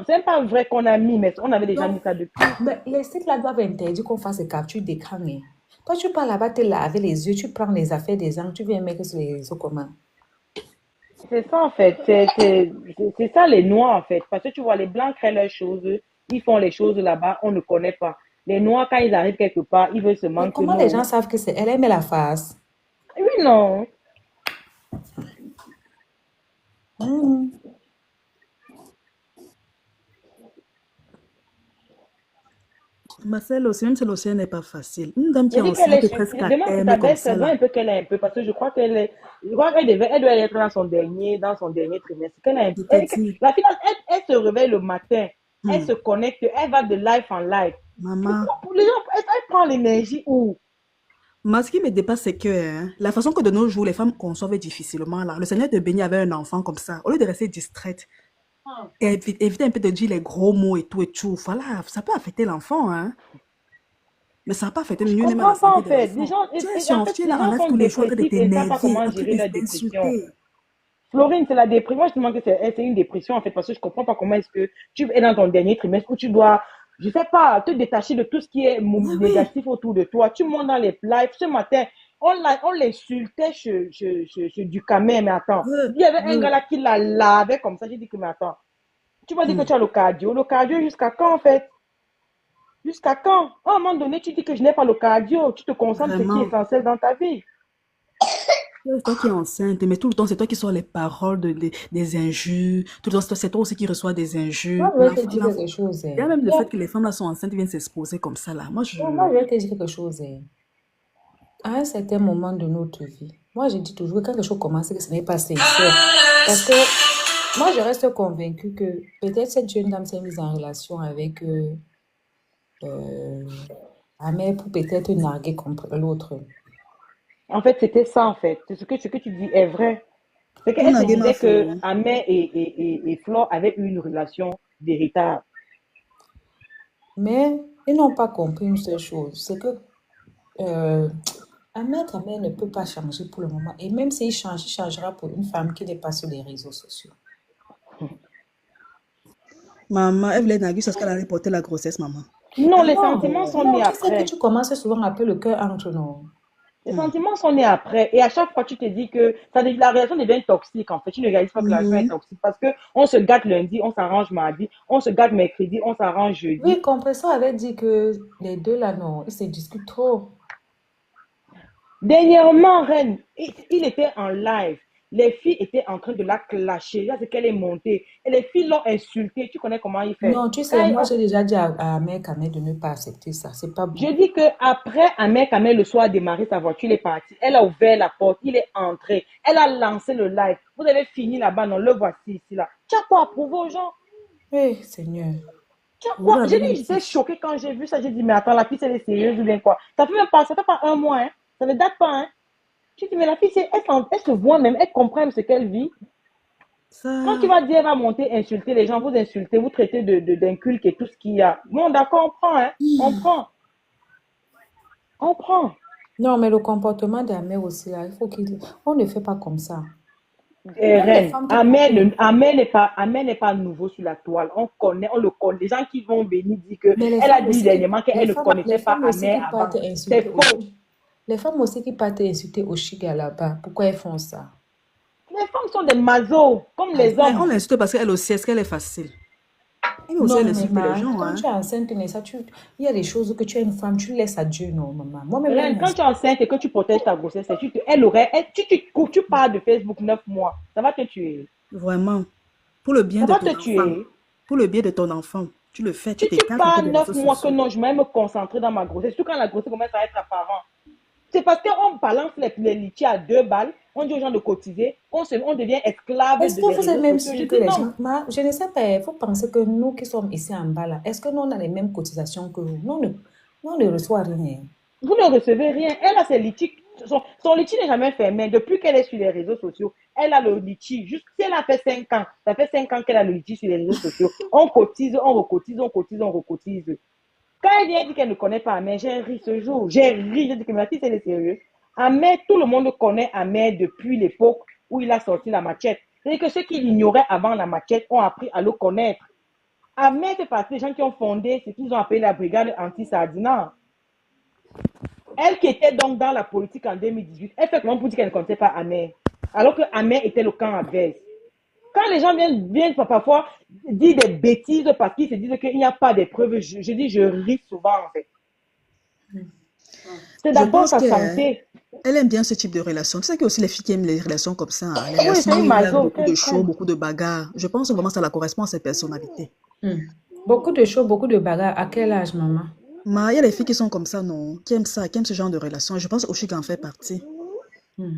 c'est même pas vrai qu'on a mis, mais on avait déjà mis Donc, ça depuis. mais les sites là doivent interdire qu'on fasse des captures d'écran, hein. Toi, tu pars là-bas, te laver les yeux, tu prends les affaires des gens, tu viens mettre sur les réseaux communs. C'est ça, en fait. C'est ça, les Noirs, en fait. Parce que tu vois, les Blancs créent leurs choses. Ils font les choses là-bas, on ne connaît pas. Les Noirs, quand ils arrivent quelque part, ils veulent seulement Mais que comment les non. gens savent que c'est elle aime la face? Oui, non. Hmm. Marcel aussi, même si l'océan n'est pas facile. Une dame qui Je est dis qu'elle enceinte est. presque à Demande pour terme ta comme belle-sœur, ça, vois là. un peu qu'elle a un peu, parce que je crois qu'elle est. Je crois elle doit être dans son dernier trimestre. Qu'elle a un, Je te dis, la fille, elle se réveille le matin, elle hmm, se connecte, elle va de live en live. maman, Pourquoi pour les gens, elle prend l'énergie où? moi, ce qui me dépasse, c'est que la façon que de nos jours, les femmes conçoivent difficilement, là. Le Seigneur de bénir avec un enfant comme ça, au lieu de rester distraite, et éviter un peu de dire les gros mots et tout, voilà, ça peut affecter l'enfant, hein. Mais ça n'a pas affecté Je mieux même à la comprends pas santé en de fait. Les l'enfant. gens, Tu en fait, es les là en gens live sont tous les jours en train de dépressifs et ils ne savent pas t'énerver, comment en train gérer leur dépression. d'insulter. Florine, c'est la dépression. Moi, je te demande que c'est une dépression, en fait, parce que je comprends pas comment est-ce que tu es dans ton dernier trimestre où tu dois, je sais pas, te détacher de tout ce qui est Oui, oui. négatif autour de toi. Tu montes dans les lives. Ce matin, on l'insultait chez Ducamel, mais attends. Euh, Il y avait un gars euh, là qui la lavait comme ça. J'ai dit que, mais attends, tu m'as dit que hmm. tu as le cardio. Le cardio jusqu'à quand, en fait? Jusqu'à quand? À un moment donné, tu dis que je n'ai pas le cardio. Tu te concentres sur ce qui est Vraiment. essentiel dans ta vie. C'est toi qui es enceinte, mais tout le temps, c'est toi qui sors les paroles des injures. Tout le temps, c'est toi aussi qui reçois des Moi, injures. je vais te dire quelque chose, Il y a hein. même le fait que les femmes là sont enceintes viennent s'exposer comme ça là. Moi, Non, moi, je vais te dire quelque chose, hein. À un certain moment de notre vie, moi, je dis toujours que quand quelque chose commence, que ce n'est pas sincère. Parce que moi, je reste convaincue que peut-être cette jeune dame s'est mise en relation avec euh, Amel pour peut-être narguer contre l'autre. En fait, c'était ça, en fait. Ce que tu dis est vrai. C'est pour qu'elle se narguer ma disait que fille. Ahmed et Flore avaient eu une relation véritable. Mais ils n'ont pas compris une seule chose, c'est que euh, Ahmed Amel ne peut pas changer pour le moment. Et même s'il change, il changera pour une femme qui n'est pas sur les réseaux sociaux. Maman, elle voulait narguer parce qu'elle allait porter la grossesse, maman. Non, les Non, sentiments sont non, nés tu sais que après. tu commences souvent à appeler le cœur entre nous. Les sentiments sont nés après. Et à chaque fois, tu te dis que la relation devient toxique, en fait. Tu ne réalises pas que la relation est Mhm. toxique parce que on se gâte lundi, on s'arrange mardi, on se gâte mercredi, on s'arrange jeudi. Oui, Compressor avait dit que les deux là, non, ils se discutent trop. Dernièrement, Reine, il était en live. Les filles étaient en train de la clasher. Là, c'est qu'elle est montée. Et les filles l'ont insultée. Tu connais comment il fait. Non, tu sais, Quand moi j'ai déjà dit à mec Ahmed de ne pas accepter ça. C'est pas Je bon. dis que après Ahmed Kamel le soir a démarré sa voiture, il est parti. Elle a ouvert la porte, il est entré. Elle a lancé le live. Vous avez fini là-bas, non, le voici ici là. Tu as quoi à prouver aux gens? Eh, Seigneur. Tu as Prouver quoi? J'ai avec dit, une j'étais fiche. choquée quand j'ai vu ça. J'ai dit, mais attends, la fille, elle est sérieuse ou bien quoi? Ça fait pas un mois, hein. Ça ne date pas, hein. Je dis, mais la fille, elle se voit même, elle comprend ce qu'elle vit. Quand tu Ça, vas dire, elle va monter, insulter les gens, vous insultez, vous traitez d'incultes et tout ce qu'il y a. Bon, d'accord, on prend, hein. On prend. On prend. Non, mais le comportement d'Ahmed aussi, là, il faut qu'il... On ne fait pas comme ça. Même les Reine, femmes qui partent... Amel n'est pas nouveau sur la toile. On connaît, on le connaît. Les gens qui vont venir dire que Mais les elle a femmes dit aussi qui... dernièrement qu'elle ne Les connaissait pas femmes aussi Amel qui avant. partent C'est insulter faux. aussi. Les femmes aussi qui partent insulter au Chiga là-bas, pourquoi elles font ça? Les femmes sont des mazos, comme Ah, les ouais, on hommes. l'insulte parce qu'elle aussi, est-ce qu'elle est facile? Elle aussi, elle non, mais insulte les maman, gens, quand hein. tu es enceinte, mais ça, il y a des choses que tu es une femme, tu laisses à Dieu, non, maman. Moi-même, Reine, même mon... quand tu es enceinte et que tu protèges ta grossesse, tu pars de Facebook 9 mois. Ça va te tuer. Vraiment. Pour le bien Ça de va ton te enfant. tuer. Pour le bien de ton enfant. Tu le fais, tu Si tu t'écartes un peu pars des réseaux 9 mois que sociaux. non, je vais me concentrer dans ma grossesse, surtout quand la grossesse commence à être apparente. C'est parce qu'on balance les litiers à 2 balles, on dit aux gens de cotiser, on devient esclave Est-ce que des vous êtes réseaux même sociaux. Je sûr que dis les non, gens... je ne sais pas, il faut penser que nous qui sommes ici en bas là, est-ce que nous on a les mêmes cotisations que vous? Nous, on ne reçoit rien. vous ne recevez rien. Elle a ses litiges, son litige n'est jamais fermé. Depuis qu'elle est sur les réseaux sociaux, elle a le litige. Juste si elle a fait 5 ans, ça fait 5 ans qu'elle a le litige sur les réseaux sociaux. On cotise, on recotise, on cotise, on recotise. Quand elle vient dire qu'elle ne connaît pas Amel, j'ai ri ce jour. J'ai ri, j'ai dit que ma fille, elle est sérieuse. Amel, tout le monde connaît Amel depuis l'époque où il a sorti la machette. C'est-à-dire que ceux qui l'ignoraient avant la machette ont appris à le connaître. Amé fait partie des gens qui ont fondé ce qu'ils ont appelé la brigade anti-Sardina. Elle qui était donc dans la politique en 2018, elle fait comment pour dire qu'elle ne connaissait pas Amé, alors que Amé était le camp adverse. Quand les gens viennent parfois dire des bêtises parce qu'ils se disent qu'il n'y a pas de preuves, je dis, je ris souvent en fait. C'est Je d'abord pense sa qu'elle santé. aime bien ce type de relation. Tu sais que aussi les filles qui aiment les relations comme ça, hein, les Oui, relations c'est où une il y a maso. beaucoup de show, beaucoup de bagarres. Je pense vraiment que ça la correspond à ses personnalités. Beaucoup de choses, beaucoup de bagarres. À quel âge, maman? Mais il y a des filles qui sont comme ça, non, qui aiment ça, qui aiment ce genre de relation. Je pense aussi qu'en fait partie. Parce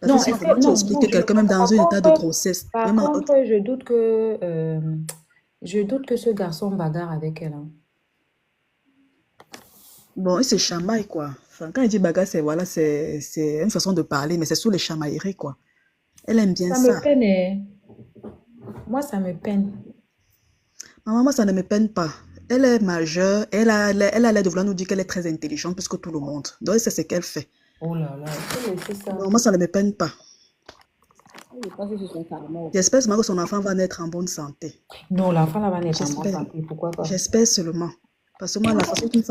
que Non, sinon, comment tu non, expliques que quelqu'un, même dans un état de grossesse, par même contre, je doute que ce garçon bagarre avec elle. Hein. bon, il se chamaille, quoi. Enfin, quand il dit bagarre, c'est voilà, c'est une façon de parler, mais c'est sous les chamailleries, quoi. Elle aime bien Ça me ça. peine. Hein. Moi, ça me peine. Maman, moi, ça ne me peine pas. Elle est majeure, elle a l'air de vouloir nous dire qu'elle est très intelligente plus que tout le monde. Donc, c'est ce qu'elle fait. Oh là là, c'est ça. Non, moi, ça ne me peine pas. Je pense que c'est son carrément. J'espère seulement que son enfant va naître en bonne santé. Non, l'enfant là va naître en bonne J'espère. santé. Pourquoi pas? J'espère seulement. Parce que moi, la façon qu'une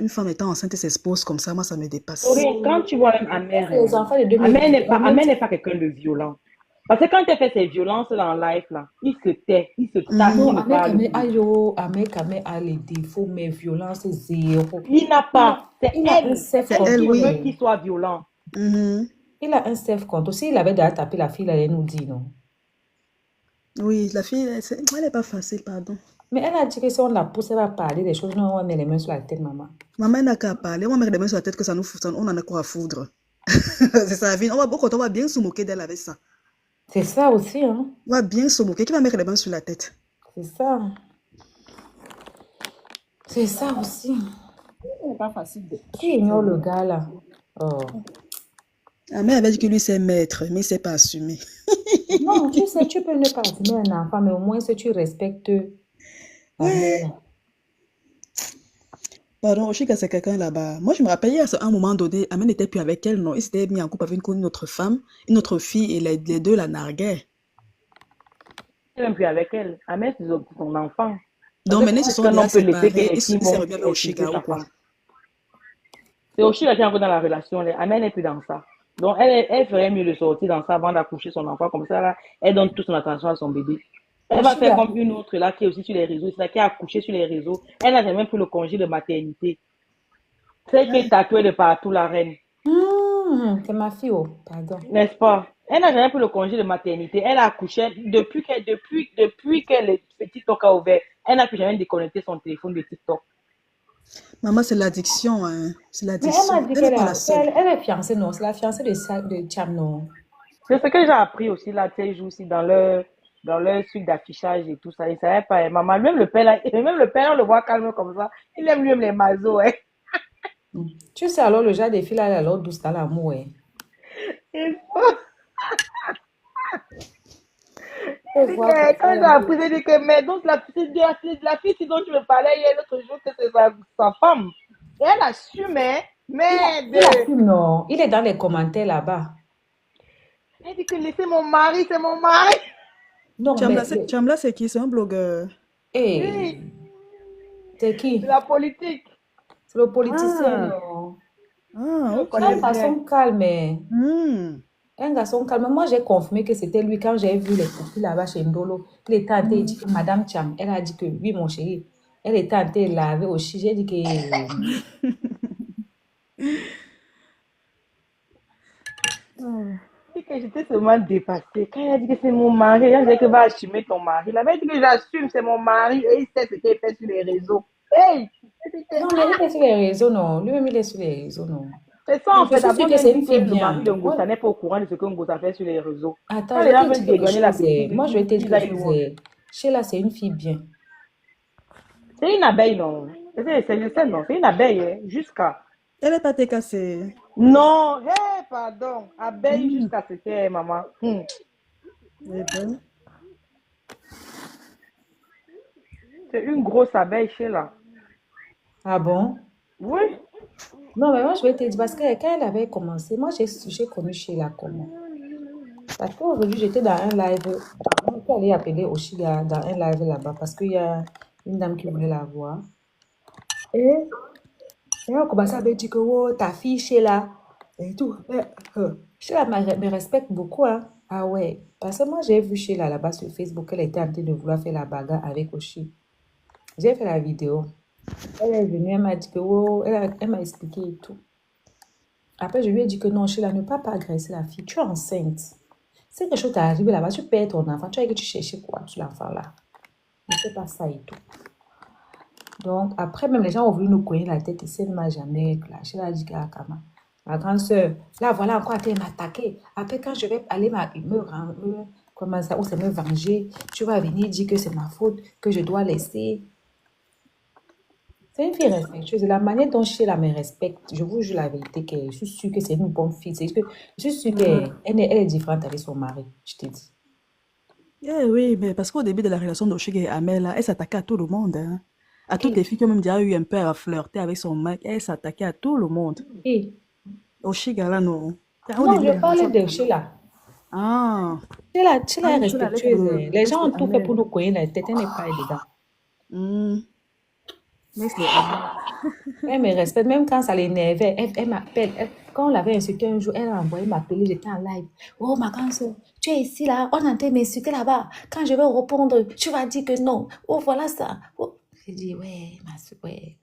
femme étant enceinte s'expose comme ça, moi, ça me dépasse. Oui, quand tu vois même Amère, Les enfants de Amère n'est 2018. pas quelqu'un de violent. Parce que quand elle fait ses violences dans live, là, il se tait, il se tasse, Non, il ne parle plus. Ahmed a les défauts, mais violence c'est zéro. Il n'a pas. C'est Il a un elle. self C'est elle qui oui. veut qu'il soit violent. Mhm. Il a un self-control. S'il avait déjà tapé la fille, elle allait nous dire non. Oui, la fille, elle n'est pas facile, pardon. Mais elle a dit que si on la pousse, elle va parler des choses. Non, on met les mains sur la tête, maman. Maman n'a qu'à parler. On va mettre les mains sur la tête que ça nous fout, on en a quoi à foudre. C'est sa vie. On va bien se moquer d'elle avec ça. C'est ça aussi, hein. On va bien se moquer. Qui va mettre les mains sur la tête? C'est ça. C'est ça aussi. Ce n'est pas facile. Qui ignore le gars là? Oh. La mère avait dit que lui c'est maître, mais il ne s'est pas assumé. Non, tu sais, tu peux ne pas assumer un enfant, mais au moins si tu respectes la mère. Pardon, je sais que c'est quelqu'un là-bas. Moi, je me rappelle, à un moment donné, Amel n'était plus avec elle, non. Il s'était mis en couple avec une autre femme, une autre fille, et les deux la narguaient. Il n'est même plus avec elle. Amère, c'est son enfant. Donc maintenant, ils se sont déjà séparés. Ils C'est s'est remis au Chiga ou quoi. C'est Oshika qui est encore dans la relation. Amère n'est plus dans ça. Donc, elle ferait mieux de sortir dans ça avant d'accoucher son enfant. Comme ça, là, elle donne toute son attention à son bébé. Elle va faire comme une autre là qui est aussi sur les réseaux, c'est là qui a accouché sur les réseaux. Elle n'a jamais pris le congé de maternité. Celle qui est tatouée de partout, la reine. C'est ma fille, oh, pardon. N'est-ce pas? Elle n'a jamais pris le congé de maternité. Elle a accouché depuis que le TikTok a ouvert. Elle n'a plus jamais déconnecté son téléphone de TikTok. Maman, c'est l'addiction, hein. C'est Mais l'addiction. elle m'a dit Elle n'est pas la seule. elle est fiancée, non. C'est la fiancée de Cham, non. C'est ce que j'ai appris aussi là, ces jours-ci dans leur suite d'affichage et tout ça. Il ne savait pas. Maman, même le père, là, on le voit calme comme ça. Il aime lui-même les mazos, hein. Tu sais, alors, le genre des filles, là, elle est alors douce dans l'amour, hein. Quand j'ai appris, j'ai dit que, mais donc, la fille dont tu me parlais hier l'autre jour, que c'est sa femme. Et elle assume, hein. Mais Il assume, non. Il est dans les commentaires là-bas. Elle dit que laissez mon mari, c'est mon mari. Non, Chamla, c'est qui? C'est un blogueur. Hey. C'est qui? C'est la politique. C'est le politicien, non. Ok. Un garçon calme. Hmm. Un garçon calme. Moi, j'ai confirmé que c'était lui quand j'ai vu les profils là-bas chez Ndolo. Il était en train de dire que Madame Cham, elle a dit que oui, mon chéri. Elle était en train de laver aussi. J'ai dit que. J'étais seulement dépassée. Quand elle a dit que c'est mon mari, elle a dit que va assumer ton mari. Elle avait dit que j'assume, c'est mon mari et il sait ce qu'il fait sur les réseaux. Hey! Non, mais il est sur les réseaux, non. Lui-même, il est sur les réseaux, non. C'est ça, en fait. Je suis sûre que c'est une fille Le bien. mari de Ngosa n'est pas au courant de ce que Ngosa fait sur les réseaux. Attends, je vais te dire quelque chose. Moi, je vais te dire quelque chose. Sheila, c'est une fille bien. C'est une abeille, non. C'est une abeille, hein, jusqu'à. Elle n'est pas cassée. Non, hey, pardon. Abeille jusqu'à ce que, maman. C'est une grosse abeille, Sheila. Ah bon? Oui. Non, mais moi, je vais te dire, parce que quand elle avait commencé, moi, j'ai connu Sheila comment? Parce qu'aujourd'hui, j'étais dans un live, pu aller appeler Oshiga dans un live là-bas parce qu'il y a une dame qui voulait la voir. Et on commençait à me dire que oh, ta fille Sheila et tout. Sheila me respecte beaucoup. Hein. Ah ouais. Parce que moi, j'ai vu Sheila là-bas sur Facebook. Elle était en train de vouloir faire la bagarre avec Oshi. J'ai fait la vidéo. Elle est venue, elle m'a dit que oh, elle m'a expliqué et tout. Après, je lui ai dit que non, Sheila, ne pas agresser la fille. Tu es enceinte. Si quelque chose t'est arrivé là-bas, tu perds ton enfant. Tu as que tu cherchais quoi sur l'enfant là. Ne fais pas ça et tout. Donc, après, même les gens ont voulu nous cogner la tête ici. Elle ne m'a jamais clashé. Elle a dit qu'à Kama, ma grande soeur, là, voilà encore, elle m'a attaqué. Après, quand je vais aller comment ça, ou c'est me venger, tu vas venir dire que c'est ma faute, que je dois laisser. C'est une fille respectueuse. La manière dont Sheila me respecte, je vous jure la vérité, que je suis sûre que c'est une bonne fille. C'est que je suis sûre qu'elle est différente avec son mari, je te dis. Oui, mais parce qu'au début de la relation d'Oshiga et Amel, là, elle s'attaquait à tout le monde. Hein. À toutes Et, les filles qui ont même déjà eu un peu à flirter avec son mec, elle s'attaquait à tout le monde. et, Oshiga, là, non. Au non, début de je la parlais relation. de Sheila. Ah, Sheila est oui, Sheila allait respectueuse. sur, Les gens sur ont tout fait Amel. pour nous cogner la tête. Elle n'est pas dedans. Laisse les Amel. Elle me respecte, même quand ça l'énervait. Elle m'appelle. Quand on l'avait insulté un jour, elle a envoyé m'appeler. J'étais en live. Oh, ma grande soeur, tu es ici là. On est en train de m'insulter là-bas. Quand je vais répondre, tu vas dire que non. Oh, voilà ça. Oh. J'ai dit, ouais, ma soeur, ouais.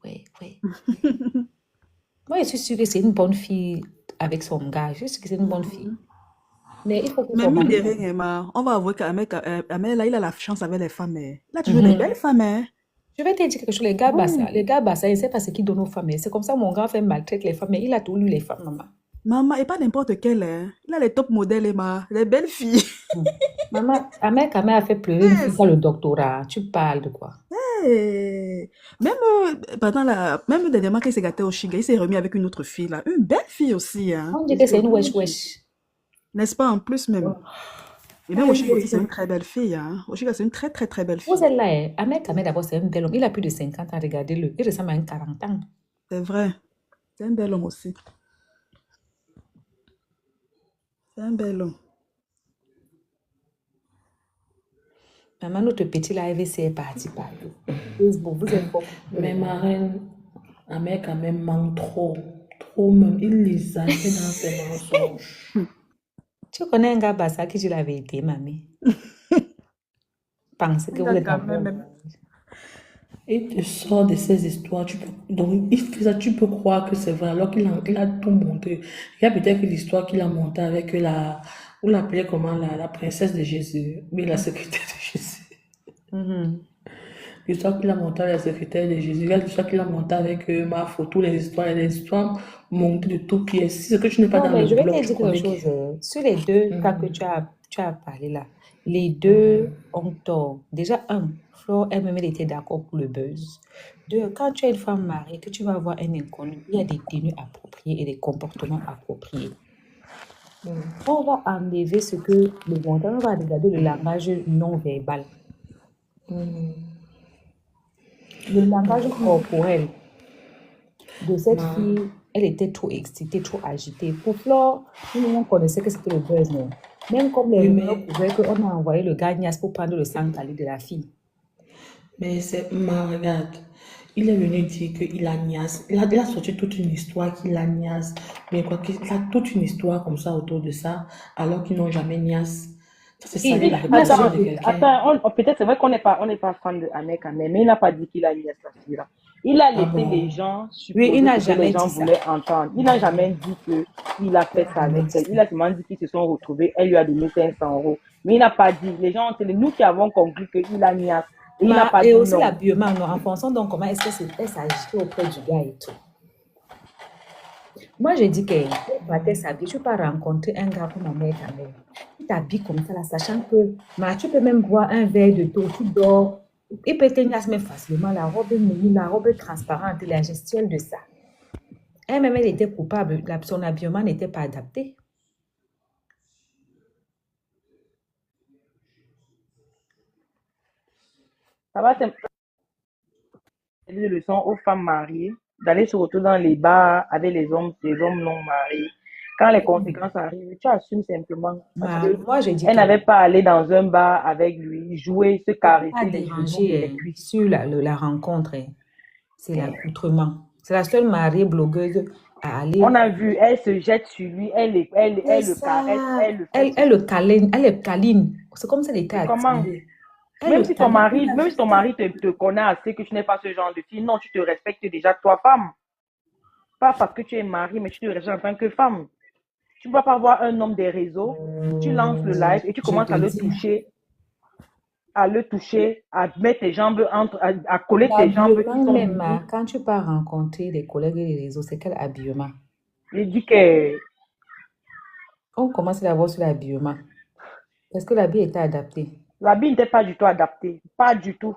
Moi, je suis sûre que c'est une bonne fille avec son gars. Je suis sûre que c'est une bonne fille. Mais il faut que Mais son mine de mari. rien, Emma, on va avouer qu'Amel, là, il a la chance avec les femmes. Il a toujours des belles femmes. Hein. Je vais te dire quelque chose, Oui. les gars, bah, ça, il ne sait pas ce qu'ils donnent aux femmes. C'est comme ça, mon grand frère maltraite les femmes, mais il a tout lu les femmes, maman. Maman, et pas n'importe quelle. Hein. Il a les top modèles, Emma. Les belles filles. Maman, Ahmed a fait pleurer une fille dans le doctorat. Tu parles de quoi? Même, même dernièrement, quand il s'est gâté au Chiga, il s'est remis avec une autre fille, là. Une belle fille aussi. Hein. On dit que c'est une wesh. N'est-ce pas, en plus même. Et même Oshiga aussi, c'est une très belle fille. Hein. Oshiga, c'est une très, très, très belle Vous fille. êtes là, Ahmed d'abord, c'est un bel homme. Il a plus de 50 ans, regardez-le. Il ressemble à un 40 ans. C'est vrai. C'est un bel homme aussi. C'est un bel homme. Maman, notre petit live, c'est parti partout. Facebook, vous êtes beaucoup. Mais ma reine, Ahmed quand même manque trop même. Il les a fait dans ses mensonges. Tu connais un gars bassa qui dit la vérité, mamie. Pensez que vous êtes quand d'accord. même. Il te sort de ces histoires. Donc, il fait ça, tu peux croire que c'est vrai, alors qu'il a tout monté. Il y a peut-être que l'histoire qu'il a montée avec vous l'appelez comment, la princesse de Jésus, mais la secrétaire de Jésus. L'histoire qu'il a montée avec la secrétaire de Jésus, il y a l'histoire qu'il a montée avec ma photo, les histoires montées de tout pièce. Si c'est que tu n'es pas Non, dans mais le je vais blog, te tu dire connais quelque qui. chose. Sur les deux cas que tu as parlé là, les deux ont tort. Déjà, Flore elle-même, elle était d'accord pour le buzz. Deux, quand tu es une femme mariée, que tu vas voir un inconnu, il y a des tenues appropriées et des comportements appropriés. On va enlever ce que le montant, on va regarder le langage non verbal. Le langage corporel de cette fille, elle était trop excitée, trop agitée. Pour Flore, nous, on connaissait que c'était le buzz, non? Même comme les rumeurs pouvaient qu'on a envoyé le gars Nias pour prendre le sang calé de la fille. Mais regarde, il est venu dire qu'il a niaise. Il a sorti toute une histoire qu'il a niaise. Mais quoi qu'il a toute une histoire comme ça autour de ça, alors qu'ils n'ont jamais niaise. Ça, c'est ça, la réputation de quelqu'un. Attends, peut-être c'est vrai qu'on n'est pas fan de Ahmed quand même, mais il n'a pas dit qu'il a niaise la fille là. Il a laissé les gens supposer Oui, il n'a ce que jamais les gens dit ça. voulaient entendre. Il n'a jamais dit qu'il a fait ça avec elle. Il a seulement dit qu'ils se sont retrouvés. Elle lui a donné 500 euros. Mais il n'a pas dit. Les gens, c'est nous qui avons conclu qu'il a niaise. Et il n'a pas dit Et aussi non. l'habillement, en fonction donc comment est-ce qu'elle s'agitait auprès du gars et tout. Moi, j'ai dit qu'elle battait s'habiller. Tu peux pas rencontrer un gars comme Ahmed quand même. Il t'habille comme ça, là, sachant que tu peux même boire un verre de thé, tu dors. Il peut être même facilement la robe mouillée, la robe transparente, la gestuelle de ça. Elle-même, elle était coupable. Son habillement n'était pas adapté. Ça va, c'est une leçon aux femmes mariées d'aller se retrouver dans les bars avec les hommes non mariés. Quand les conséquences arrivent, tu assumes simplement. Parce que Moi, je dis elle que n'avait pas à aller dans un bar avec lui, jouer, se ce qui m'a caresser les genoux et dérangé les cuisses. sur la rencontre, c'est l'accoutrement. C'est la seule mariée blogueuse à aller. On a vu, elle se jette sur lui, C'est elle le caresse, ça. elle le fait Elle le ceci. câline, elle le câline. C'est comme si elle était Et comment? attirée. Elle le câline. Il a Même si juste ton mari te connaît assez que tu n'es pas ce genre de fille, non, tu te respectes déjà toi, femme. Pas parce que tu es mariée, mais tu te respectes en tant que femme. Tu ne vas pas voir un homme des réseaux, tu lances le live et tu Je commences te dis, à le toucher, à mettre tes jambes à coller tes jambes qui l'habillement sont même, nues. quand tu pars rencontrer des collègues et les réseaux, c'est quel habillement? Il dit que On commence d'abord sur l'habillement. Est-ce que l'habit était adapté? l'habit n'était pas du tout adapté. Pas du tout.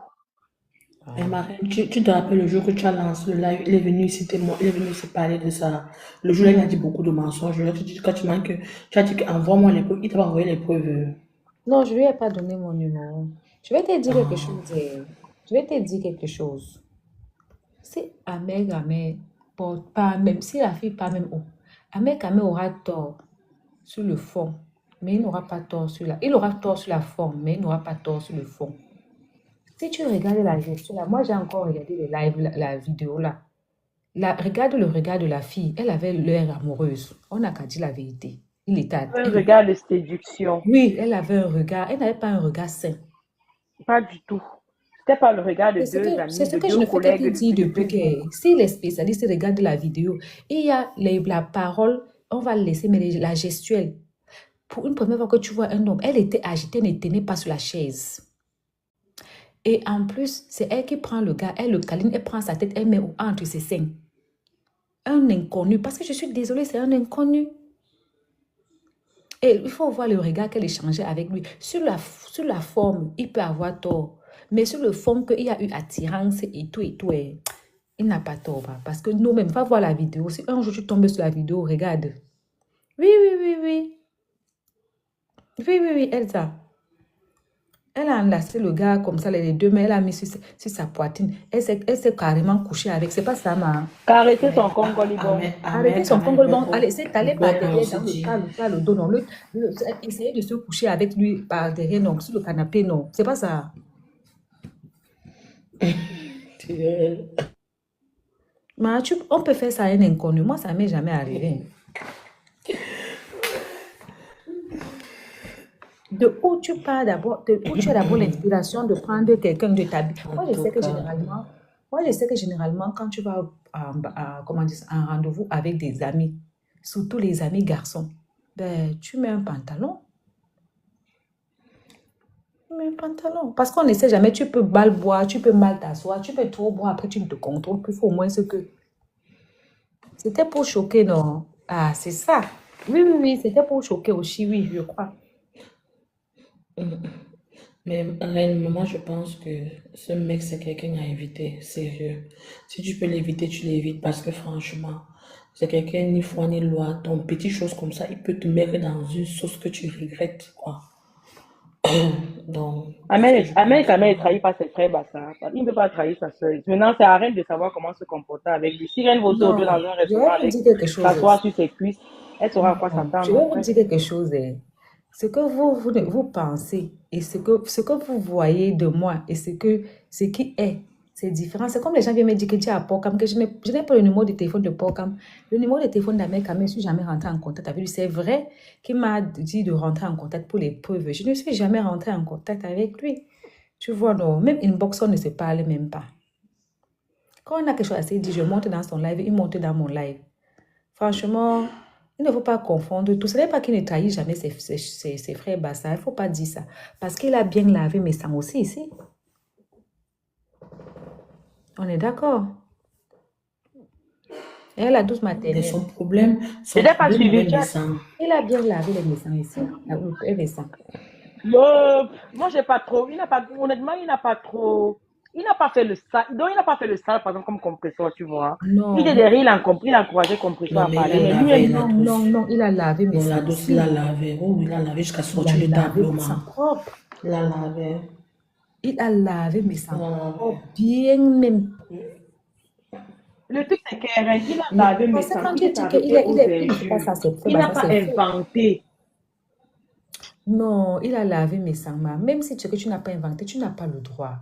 eh, Marine, tu te rappelles le jour que tu as lancé le live, il est venu ici témoin, il est venu ici parler de ça. Le jour là, il a dit beaucoup de mensonges. Là, tu dis, quand tu m'as que, tu as dit envoie-moi les preuves, il t'a pas envoyé les preuves. Non, je lui ai pas donné mon numéro. Je vais te dire quelque Ah, chose. Je vais te dire quelque chose. Si Ahmed porte pas même, si la fille pas même haut, Ahmed aura tort sur le fond, mais il n'aura pas tort sur il aura tort sur la forme, mais il n'aura pas tort sur le fond. Si tu regardes la gestion là, moi j'ai encore regardé les lives, la vidéo là. Regarde le regard de la fille, elle avait l'air amoureuse. On n'a qu'à dire la vérité. Il était, Un regard de séduction. oui, elle avait un regard, elle n'avait pas un regard sain. Pas du tout. C'était pas le regard de C'est deux amis, ce de que je deux ne fais que te collègues dire de depuis Facebook. que si les spécialistes regardent la vidéo, il y a la parole, on va le laisser, mais la gestuelle. Pour une première fois que tu vois un homme, elle était agitée, ne tenait pas sur la chaise. Et en plus, c'est elle qui prend le gars, elle le câline, elle prend sa tête, elle met entre ses seins. Un inconnu, parce que je suis désolée, c'est un inconnu. Et il faut voir le regard qu'elle échangeait avec lui. Sur la forme, il peut avoir tort. Mais sur le fond, qu'il y a eu attirance et tout, il n'a pas tort. Parce que nous-mêmes, va voir la vidéo. Si un jour tu tombes sur la vidéo, regarde. Oui, oui, oui, oui. Oui, oui, oui, Elsa. Elle a enlacé le gars comme ça, les deux mains, elle a mis sur sa poitrine. Elle s'est carrément couchée avec. C'est pas ça, ma. Caresser son congolibon. Arrêtez son congolibon. Allez, c'est allé par Bon, derrière aussi dans le dit. cas, le dos, non. Essayer de se coucher avec lui par derrière, non. Sur le canapé, non. C'est pas ça. Mais on peut faire ça à un inconnu. Moi, ça m'est jamais arrivé. De où tu pars d'abord, de où tu as d'abord l'inspiration de prendre quelqu'un de ta vie. Moi, je sais que généralement, quand tu vas comment dire, à un rendez-vous avec des amis, surtout les amis garçons, ben, tu mets un pantalon. Mais pantalon. Parce qu'on ne sait jamais, tu peux mal boire, tu peux mal t'asseoir, tu peux trop boire, après tu ne te contrôles plus. Il faut au moins ce que. C'était pour choquer, non? Ah, c'est ça. Oui, oui, oui, c'était pour choquer aussi, oui, je crois. Mais réellement, moi, je pense que ce mec, c'est quelqu'un à éviter, sérieux. Si tu peux l'éviter, tu l'évites parce que franchement, c'est quelqu'un ni foi ni loi. Donc, petite chose comme ça, il peut te mettre dans une sauce que tu regrettes, quoi. Donc, Amel je quand pense. même trahi par ses frères Bassa. Il ne peut pas trahir sa soeur. Maintenant, c'est à Reine de savoir comment se comporter avec lui. Si Reine va se retrouver dans Non, un je vais restaurant vous avec dire lui, quelque chose. s'asseoir sur ses cuisses, elle saura à quoi Non, je s'attendre vais vous après. dire quelque chose. Ce que vous pensez et ce que vous voyez de moi et ce qui est, c'est différent. C'est comme les gens viennent me dire que tu es à Porcam, que je n'ai pas le numéro de téléphone de Porcam. Le numéro de téléphone d'Amel Kamel, je ne suis jamais rentrée en contact avec lui. C'est vrai qu'il m'a dit de rentrer en contact pour les preuves. Je ne suis jamais rentrée en contact avec lui. Tu vois, non, même inbox, on ne se parle même pas. Quand on a quelque chose à se dire, je monte dans son live, il monte dans mon live. Franchement, il ne faut pas confondre tout. Ce n'est pas qu'il ne trahit jamais ses frères Bassa. Il ne faut pas dire ça. Parce qu'il a bien lavé mes sangs aussi ici. On est d'accord. Et elle a 12 Mais maternelles. son problème Je n'ai pas suivi. avec les sangs. Il a bien lavé les sangs ici. Les sangs. Moi, j'ai pas trop. Honnêtement, il n'a pas trop. Il n'a pas fait le sale. Donc, il n'a pas fait le sale, par exemple, comme compresseur, tu vois. Non. Il est derrière, il a encouragé compresseur Non, à mais parler. il a Mais lavé lui, la douce. Non, il a lavé mes Bon, sangs la douce, ici. il a lavé. Oh, il a lavé jusqu'à Il a sortir le lavé tableau, mes sangs man. propres. Il a lavé. Il a lavé mes sangs Il a lavé. propres. Bien même. Le truc, c'est qu'Eren, il a lavé Parce mes que sangs, quand il tu s'est dis arrêté aux il ne fait pas injures. ça, c'est faux, Il n'a Baba, pas c'est faux. inventé. Non, il a lavé mes sangs, même si ce que tu n'as pas inventé, tu n'as pas le droit.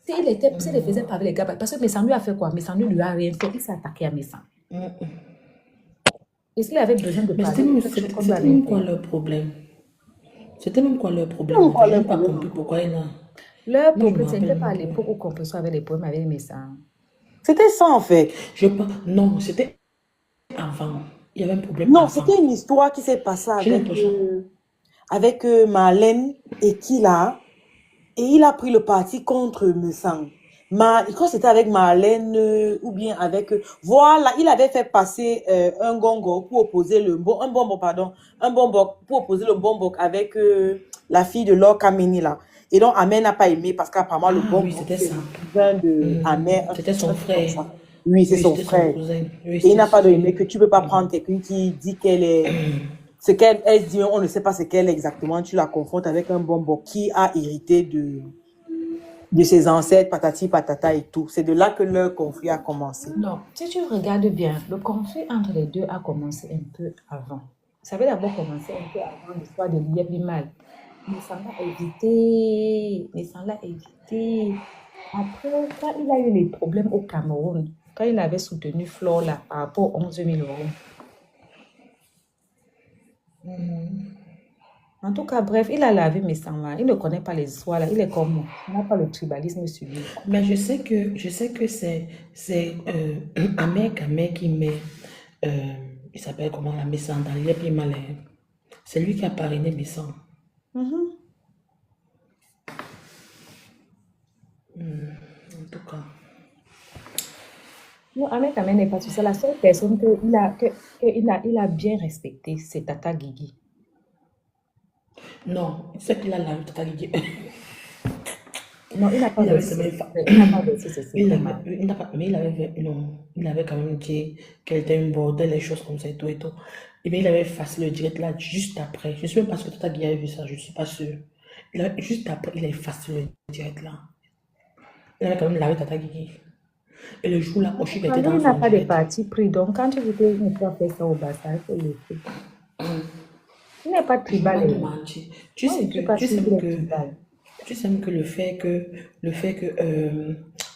S'il ne faisait pas avec les gars, parce que Messan lui a fait quoi? Messan ne lui a rien fait, il s'est attaqué à Messan. Est-ce qu'il avait besoin de Mais parler? c'était même quoi leur problème? C'était même quoi leur problème en Pourquoi fait? Je le n'ai pas problème? compris pourquoi il a. Leur Moi, je me problème, ce n'était rappelle pas à même pas. l'époque où Compresso avait des problèmes avec Messan. C'était ça, en fait. Non, c'était avant. Il y avait un problème Non, avant. c'était une histoire qui s'est passée J'ai l'impression. avec Marlène et Kila. Et il a pris le parti contre Messang. Je crois que c'était avec Marlène ou bien avec... voilà, il avait fait passer un gongo pour opposer un bonbon, pardon, un bonbon pour opposer le bonbon avec la fille de Laure Kameni là. Et donc, Amé n'a pas aimé parce qu'apparemment, le Ah oui, bonbon, c'était c'est ça. le cousin de Amé, C'était un son truc comme frère. ça. Oui, c'est Oui, son c'était son frère. cousin. Oui, Et il n'a pas aimé que c'était. tu ne peux pas prendre quelqu'un qui dit qu'elle est... Ce qu'elle dit, on ne sait pas ce qu'elle est exactement. Tu la confrontes avec un bonbon qui a hérité de ses ancêtres, patati patata et tout. C'est de là que leur conflit a commencé. Non, si tu regardes bien, le conflit entre les deux a commencé un peu avant. Ça avait d'abord commencé un peu avant l'histoire de Limal. Mais ça l'a évité. Après, quand il a eu les problèmes au Cameroun, quand il avait soutenu Flore là, par rapport aux 11 000 euros. En tout cas, bref, il a lavé mes sangs là. Il ne connaît pas les histoires là. Il est comme moi. Il n'a pas le tribalisme sur lui. Mais je sais que c'est Amé qui met, il s'appelle comment, la Messan dans les pieds malins. C'est lui qui a parrainé Messan. En tout cas. Non, Ahmed Kamel n'est pas tout ça. La seule personne qu'il a bien respecté, c'est Tata Guigui. Non, c'est qu'il a la Tata Guigui. Non, il n'a pas Il avait versé quand même ses secrets. Il n'a pas versé ses il secrets, avait, ma. il n'a pas- mais il avait, non, il avait quand même dit qu'elle était une bordel, les choses comme ça et tout et tout. Et bien, il avait effacé le direct là juste après. Je ne sais même pas ce que Tata Guigui avait vu ça, je ne suis pas sûre. Juste après, il a effacé le direct là. Il avait quand même lavé Tata Guigui. Et le jour là, Oshik était Lui, dans il n'a son pas de direct. parti pris. Donc, quand tu dis qu'il ne peut pas faire ça au bassin, il faut le faire. Il n'est pas Je ne vais tribal. pas te mentir. Tu Moi, je sais ne suis que, pas tu sûre sais qu'il est que, tribal. tu sais que le fait que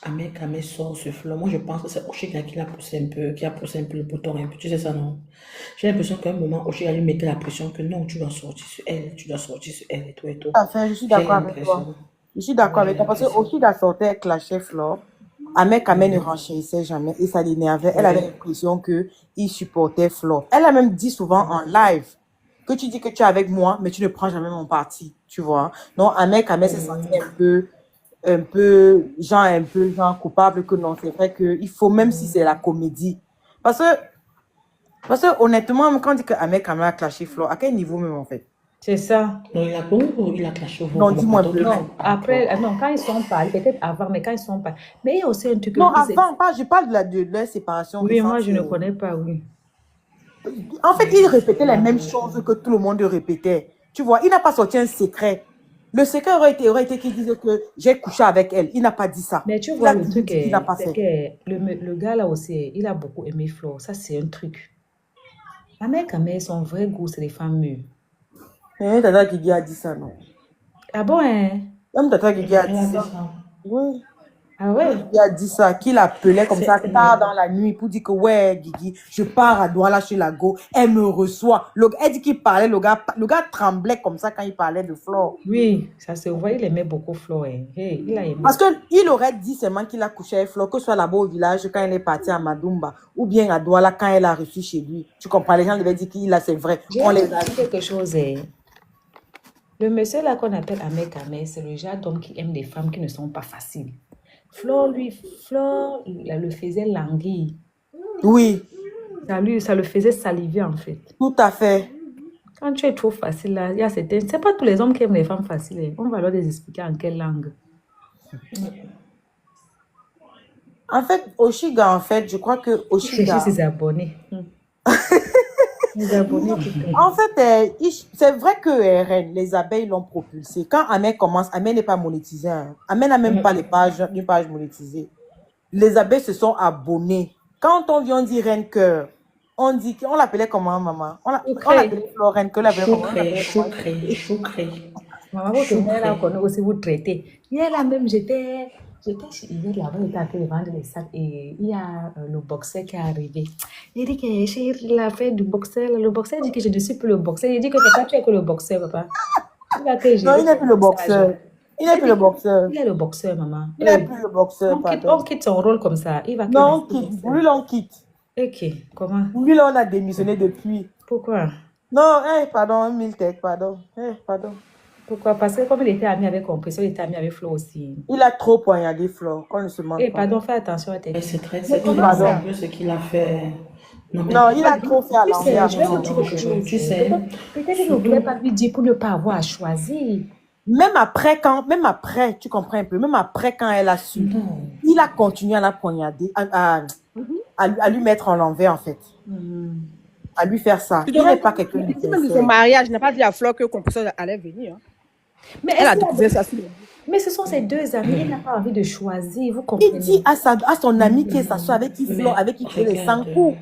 Amé sort ce flot, moi je pense que c'est Oshik qui l'a poussé un peu, qui a poussé un peu le bouton un peu. Tu sais ça, non? J'ai l'impression qu'à un moment, Oshik lui mettait la pression que non, tu dois sortir sur elle, tu dois sortir sur elle et tout et tout. Enfin, je suis J'ai d'accord avec toi. l'impression. Je suis d'accord Moi, j'ai avec toi parce que l'impression. aussi la sortait avec la chef Laure. Ahmed Kamel ne renchérissait jamais et ça l'énervait. Elle avait Oui. l'impression qu'il supportait Flore. Elle a même dit souvent en live que tu dis que tu es avec moi, mais tu ne prends jamais mon parti, tu vois. Donc, Ahmed Kamel s'est senti un peu genre coupable que non, c'est vrai qu'il faut, même si c'est la comédie. Parce que honnêtement, quand on dit que Ahmed Kamel a clashé Flore, à quel niveau même en fait? C'est ça. Non, il a clashé Non, vos dis-moi un pardon. peu. Non, après, non, quand ils sont parlés, peut-être avant, mais quand ils sont parlés. Mais il y a aussi un truc. Non, avant, je parle de leur séparation Oui, récente. moi, je ne connais pas, oui. En fait, il répétait les mêmes choses que tout le monde répétait. Tu vois, il n'a pas sorti un secret. Le secret aurait été qu'il dise que j'ai couché avec elle. Il n'a pas dit ça. Mais tu Il vois, a le dit truc qu'il n'a est, pas c'est fait. que le gars là aussi, il a beaucoup aimé Flore. Ça, c'est un truc. La mère, quand même, son vrai goût, c'est les femmes mûres. Mais Tata Guigui a dit ça, non? Ah bon, hein? Même Tata Guigui a Elle a dit dit ça. ça. Oui. Ah ouais? Il a dit ça, qu'il appelait comme ça C'est. tard dans la nuit pour dire que ouais, Guigui, je pars à Douala chez la go, elle me reçoit. Elle dit qu'il parlait, le gars tremblait comme ça quand il parlait de Flore. Oui, ça se voit, il aimait beaucoup Flore. Hein. Hey, il a aimé. Parce qu'il aurait dit seulement qu'il a couché avec Flore, que ce soit là-bas au village quand elle est partie à Madumba, ou bien à Douala quand elle a reçu chez lui. Tu comprends, les gens devaient dire qu'il a, c'est vrai. J'ai On les a quelque chose. Hein. Le monsieur là qu'on appelle Ahmed Kamel, c'est le genre d'homme qui aime des femmes qui ne sont pas faciles. Flore, il le faisait languir. Oui. Ça le faisait saliver en fait. Tout à fait. Quand tu es trop facile là, il y a certains. C'est pas tous les hommes qui aiment les femmes faciles. Hein. On va leur expliquer en quelle langue. En fait, Oshiga, je crois que Oshiga... C'est ses abonnés. Les abonnés qui t'aiment. En fait, c'est vrai que les abeilles l'ont propulsé. Quand Amel commence, Amel n'est pas monétisé. Hein. Amel n'a même pas une page monétisée. les abeilles se sont abonnées. Quand on vient, on dit Reine Cœur. On dit qu'on l'appelait comment, maman? On l'appelait Flore Reine Cœur. Choucré. Maman, votre mère, là, qu'on aussi vous traiter. Hier, là même, j'étais chez Yvette, là-bas, il était en train de vendre les sacs et il y a le boxeur qui est arrivé. Il dit que chérie, la fait du boxeur. Le boxeur dit que je ne suis plus le boxeur. Il dit que papa, tu es que le boxeur, papa. Non, il n'est plus le boxeur. Il n'est plus le boxeur. Il est le boxeur, maman. Il n'est plus le boxeur, On quitte son rôle comme ça. Il va non, on quitte. Lui, là, on quitte. Ok, comment? Lui, là, on a démissionné depuis. Pourquoi? Non, pardon, Miltech, pardon. Pardon. Pourquoi? Parce que comme il était ami avec Compression, il était ami avec Flo aussi. Il a trop poignardé Flo, qu'on ne se ment pas. Pardon, fais attention à tes... C'est très sérieux ce qu'il a fait. Non, il a trop fait à l'envers. Tu sais. Peut-être qu'il ne voulait pas lui dire pour ne pas avoir à choisir. Même après, tu comprends un peu, même après quand elle a su, il a continué à la poignarder, à lui mettre en l'envers en fait. À lui faire ça. Il n'est pas quelqu'un de sincère. Même son mariage, n'a pas dit à Flo que Compression allait venir. Mais elle a découvert ça. Mais ce sont ses deux amis, il n'a pas envie de choisir, vous comprenez. Il dit à son ami qui est sa soeur, avec qui il fait les 100 coups.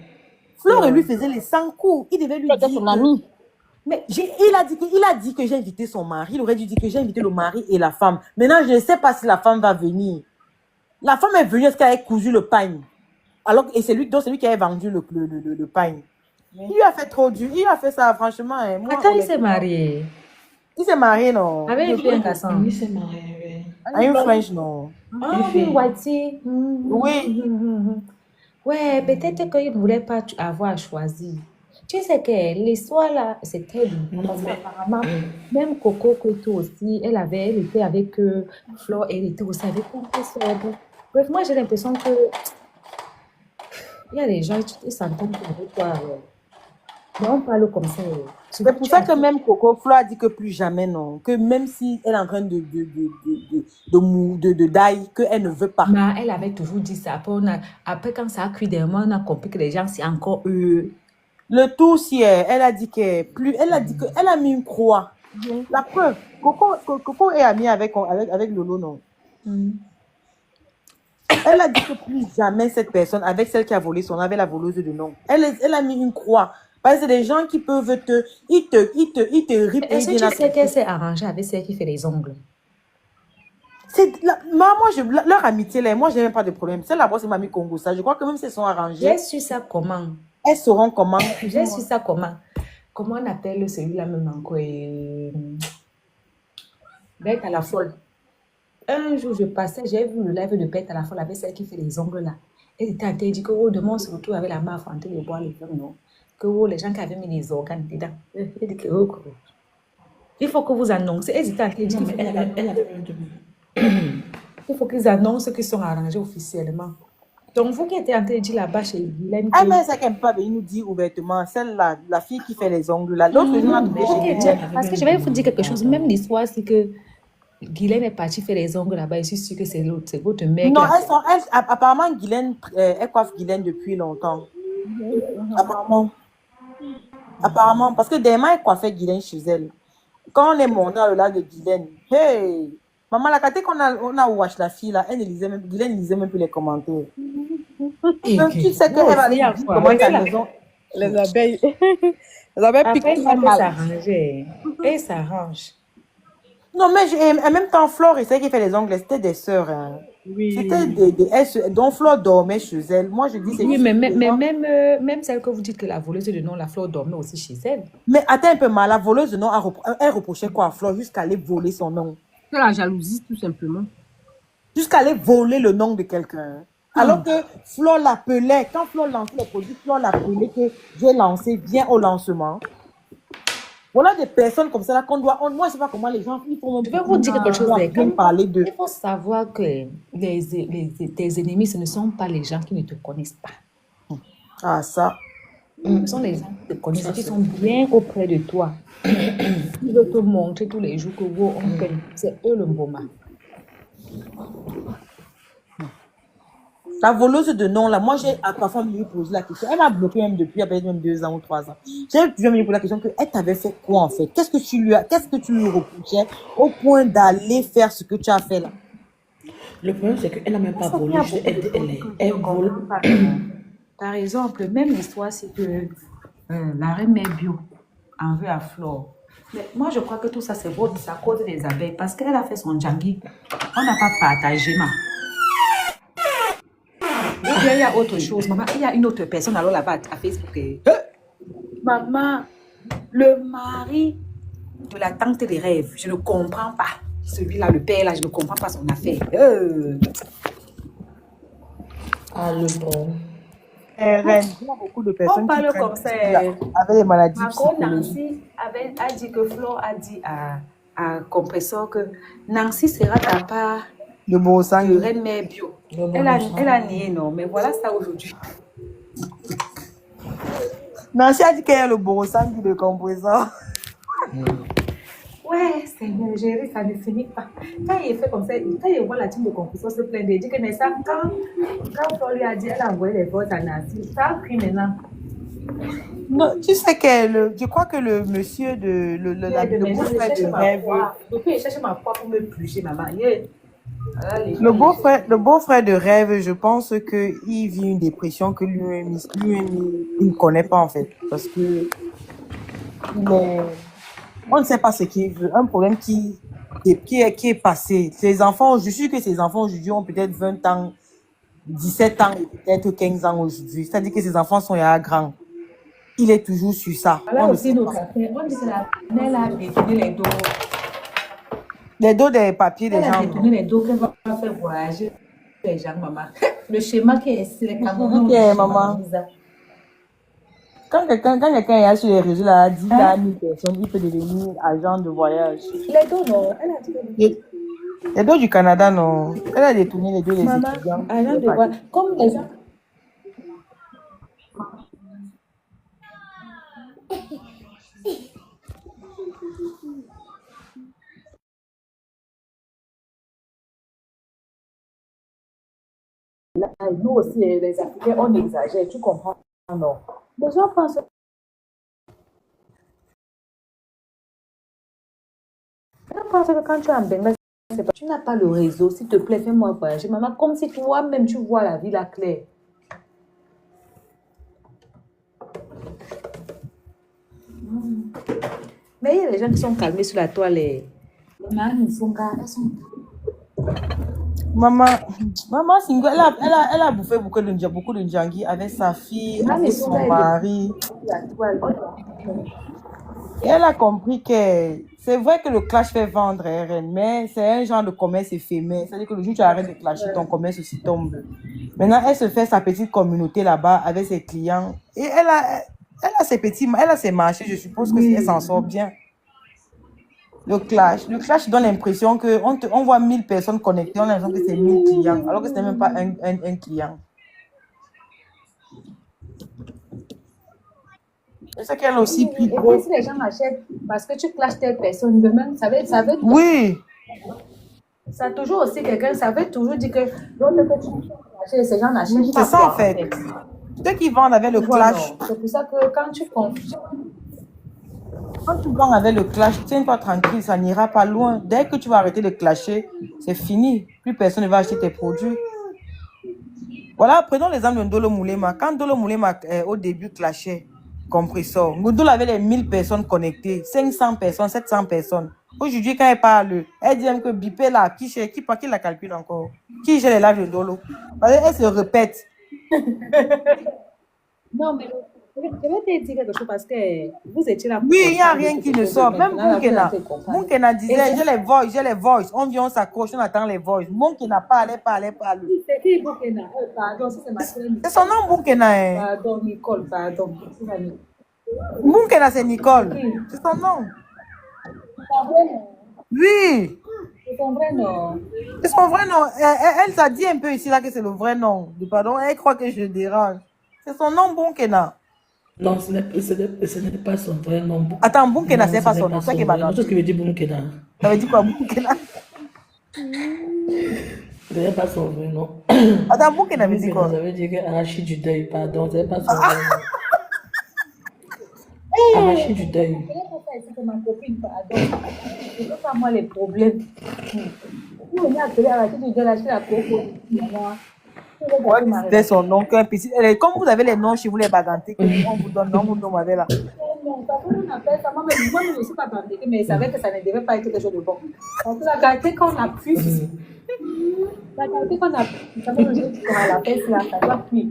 Flore lui faisait les 100 coups. Il devait lui dire son ami. Mais il a dit que j'ai invité son mari. Il aurait dû dire que j'ai invité le mari et la femme. Maintenant, je ne sais pas si la femme va venir. La femme est venue, est-ce qu'elle a cousu le pain? Et c'est lui qui a vendu le pain. Il lui a fait trop dur. Il a fait ça, franchement. Attends, il s'est marié. Il s'est marié, non? Avec un garçon. Il s'est marié, oui. À une French, non? Ah, oui, Wati. Oui. Ouais, peut-être qu'il ne voulait pas avoir à choisir. Tu sais que l'histoire là, c'est très bien. Parce qu'apparemment, même Coco Koto aussi, elle était avec Flo, elle était aussi avec Compression. Bref, moi j'ai l'impression que il y a des gens qui s'entendent avec toi. Mais on parle comme ça. C'est pour ça que même Coco, Flo a dit que plus jamais non. Que même si elle est en train de die, qu'elle ne veut pas. Mais elle avait toujours dit ça. Après, quand ça a cuit des mois, on a compris que les gens, c'est encore eux. Le tout, si elle a dit qu'elle a mis une croix. La preuve, Coco est amie avec Lolo, non? Elle a dit que plus jamais cette personne, avec celle qui a volé son nom, avec la voleuse de nom, elle a mis une croix. Parce que c'est des gens qui peuvent ils te ripent. Est-ce que tu sais qu'elle s'est arrangée avec celle qui fait les ongles? Leur amitié, là, moi, j'ai même pas de problème. Celle-là, c'est Mamie Congo, ça. Je crois que même si elles sont arrangées. J'ai su ça comment? Elles sauront comment. J'ai su ça comment? Comment on appelle celui-là même encore? Bête à la folle. Un jour, je passais, j'ai vu le live de Bête à la folle avec celle qui fait les ongles là. Elle était en train de dire que demain on se retrouve avec la baffe en train de boire les femmes, non? Que les gens qui avaient mis les organes dedans. Elle dit que il faut que vous annoncez. Elle était en train de dire il faut qu'ils annoncent qu'ils sont arrangés officiellement. Donc, vous qui êtes en train de dire là-bas chez Guylaine. Ah, mais c'est qu'elle ne peut pas venir nous dire ouvertement. Celle-là, la fille qui fait les ongles, là. L'autre, je l'ai trouvée chez Guylaine. Parce que je vais vous dire quelque chose. Même l'histoire, c'est que Guylaine est partie faire les ongles là-bas. Je suis sûre que c'est votre mec. Non, apparemment, Guylaine, elle coiffe Guylaine depuis longtemps. Apparemment, parce que Demain, elle coiffait Guylaine chez elle. Quand on est monté dans le lac de Guylaine, hey! Maman, la quand on a watch la fille là, Guylaine ne lisait même plus les commentaires. Donc, tu sais qu'elle va aller comment ta maison. Les abeilles. Les abeilles piquent trop mal. Et ça s'arrange. Non, mais en même temps, Flore et celle qui fait les ongles, c'était des sœurs. Hein. Oui. C'était dont Flore dormait chez elle. Moi, je dis c'est oui, mais même celle que vous dites que la voleuse de nom, la Flore dormait aussi chez elle. Mais attends un peu mal, la voleuse de nom, elle reprochait quoi à Flore jusqu'à aller voler son nom. C'est la jalousie, tout simplement. Jusqu'à aller voler le nom de quelqu'un. Alors que Flore l'appelait, quand Flore lançait les produits, Flore l'appelait que j'ai lancé, viens au lancement. Voilà des personnes comme ça là qu'on doit. Moi, je ne sais pas comment les gens. Je vais vous dire quelque chose. Parler d'eux. Il faut savoir que tes ennemis, ce ne sont pas les gens qui ne te connaissent pas. Ah, ça. Ce sont les gens qui te connaissent, qui sont bien auprès de toi. Ils veulent te montrer tous les jours que vous, on paye. C'est eux le moment. La voleuse de nom, là, moi, j'ai parfois me poser la question. Elle m'a bloqué même depuis, peut-être même 2 ans ou 3 ans. J'ai toujours me poser la question que elle t'avait fait quoi, en fait? Qu'est-ce que tu lui reprochais au point d'aller faire ce que tu as fait là? Le problème, c'est qu'elle n'a même pas Ça, il y volé. a Juste, beaucoup de elle, choses que je elle ne vole. comprends pas. Non. Par exemple, même l'histoire, c'est que la reine mère bio en veut à Flore. Mais moi, je crois que tout ça, c'est à cause des abeilles. Parce qu'elle a fait son djangui. On n'a pas partagé, ma. Ou bien il y a autre chose, maman. Il y a une autre personne alors là-bas à Facebook. Maman, le mari de la tante des rêves, je ne comprends pas. Celui-là, le père, là, je ne comprends pas son affaire. Ah, le bon. Reine, il y a beaucoup de On personnes qui parle prennent comme ça. avec des maladies Ma psychologiques. Nancy a dit que Flo a dit à Compressor que Nancy sera ta part Le beau de sang. reine mère bio. Le bon Elle a sang. nié, non, mais voilà ça aujourd'hui. Nancy a dit qu'elle a le beau sang de compresseur. Ouais, Seigneur, gérer, ça ne finit pas. Quand il fait comme ça, quand il voit la team de Compressor se plaindre, il dit que mais ça, quand Flo lui a dit, elle a envoyé les votes à Nancy, ça a pris maintenant. Non, tu sais que je crois que le monsieur de le beau-frère de rêve, Depuis, il cherche ma foi pour me plucher, maman. le beau-frère de rêve, je pense que il vit une dépression que lui-même il ne connaît pas en fait, parce que on ne sait pas ce qu'il veut, un problème qui est passé. Ses enfants, je suis sûr que ses enfants aujourd'hui ont peut-être 20 ans, 17 ans et peut-être 15 ans aujourd'hui. C'est-à-dire que ses enfants sont déjà grands. Il est toujours sur ça. Là On ne aussi, sait notre pas. affaire, on dit que la mère a détourné les dos. Les dos des papiers des Elle a gens. détourné les dos qu'elle va faire voyager les gens, maman. Le schéma qui est ici, les Camerounais, Ok, le schéma maman. bizarre. Quand quelqu'un est sur les réseaux, là, dit qu'il a 1000 personnes, il peut devenir agent de voyage. Les dos, non. Elle a dit que Les dos du Canada, non. Elle a détourné les dos des maman, étudiants. agent de voyage. Comme les gens. Là, nous aussi, les Africains, on exagère, tu comprends? Non. Les gens pensent. Les gens pensent que quand tu es en Bengale, tu n'as pas le réseau. S'il te plaît, fais-moi voyager. Maman, comme si toi-même, tu vois la vie là claire. Mais il y a des gens qui sont calmés sur la toile. Les mamans, ils sont gars, elles sont. Maman Singo, elle a bouffé beaucoup de Ndjangi avec sa fille, avec son mari. La toile. Et elle a compris que c'est vrai que le clash fait vendre, RN, mais c'est un genre de commerce éphémère. C'est-à-dire que le jour où tu arrêtes de clasher, ton commerce aussi tombe. Maintenant, elle se fait sa petite communauté là-bas avec ses clients. Et elle a ses marchés, je suppose qu'elle s'en sort bien. Le clash donne l'impression qu'on voit 1000 personnes connectées, on a l'impression que c'est 1000 clients, alors que ce n'est même pas un client. C'est ça qu'elle a aussi pris Et gros. puis si les gens achètent parce que tu clashes telle personne, demain, ça veut Oui. ça a toujours aussi quelqu'un, ça veut toujours dire que l'autre que tu clashes, ces gens n'achètent pas. C'est ça en fait. Ceux qui vendent avec le clash. C'est pour ça que quand tu confies. Quand tu vends avec le clash, tiens-toi tranquille, ça n'ira pas loin. Dès que tu vas arrêter de clasher, c'est fini. Plus personne ne va acheter tes produits. Voilà, prenons l'exemple de Ndolo Moulema. Quand Ndolo Moulema, au début, clashait Compressor, Ndolo avait les 1000 personnes connectées, 500 personnes, 700 personnes. Aujourd'hui, quand elle parle, elle dit même que Bipé là, qui la calcule encore? Qui gère les lives de Ndolo? Elle se répète. Non, mais je vais te dire quelque chose parce que vous étiez là. Oui, il n'y a rien qui ne sort. Même Moukena disait, j'ai les voice. On vient, on s'accroche, on attend les voice. Moukena parle. C'est qui Moukena? Pardon, c'est ma soeur. C'est son nom, Moukena. Hein. Pardon, Nicole, pardon. Moukena, c'est Nicole. C'est son nom. Oui. C'est son vrai nom. C'est son vrai nom. Elle s'est dit un peu ici là que c'est le vrai nom. Pardon, elle croit que je dérange. C'est son nom, Moukena. Non, ce n'est pas son vrai nom. Attends, Moukena, c'est pas son nom. C'est ce que veut dire Moukena. Ça veut dire quoi, Moukena? Ce n'est pas son vrai nom. Attends, Moukena veut dire quoi? Ça veut dire qu'Arachide du deuil, pardon. Ce n'est pas son vrai nom. Arachide du deuil. C'est ma copine, pardon. Je ne veux pas moi les problèmes. Vous venez appeler à la tête de l'acheter la coco. Moi, je vais Ouais, gâter ma c'était son réputation. nom. Comme vous avez les noms chez vous, les bagantés, que on vous donne, on vous nomme là. Non, parce qu'on appelle ça, moi-même, je ne suis pas bandée, mais je savais que ça ne devait pas être quelque chose de bon. Parce que la qualité qu'on a pu, la qualité qu'on a pu, ça veut dire que à la fête, là, ça doit cuire.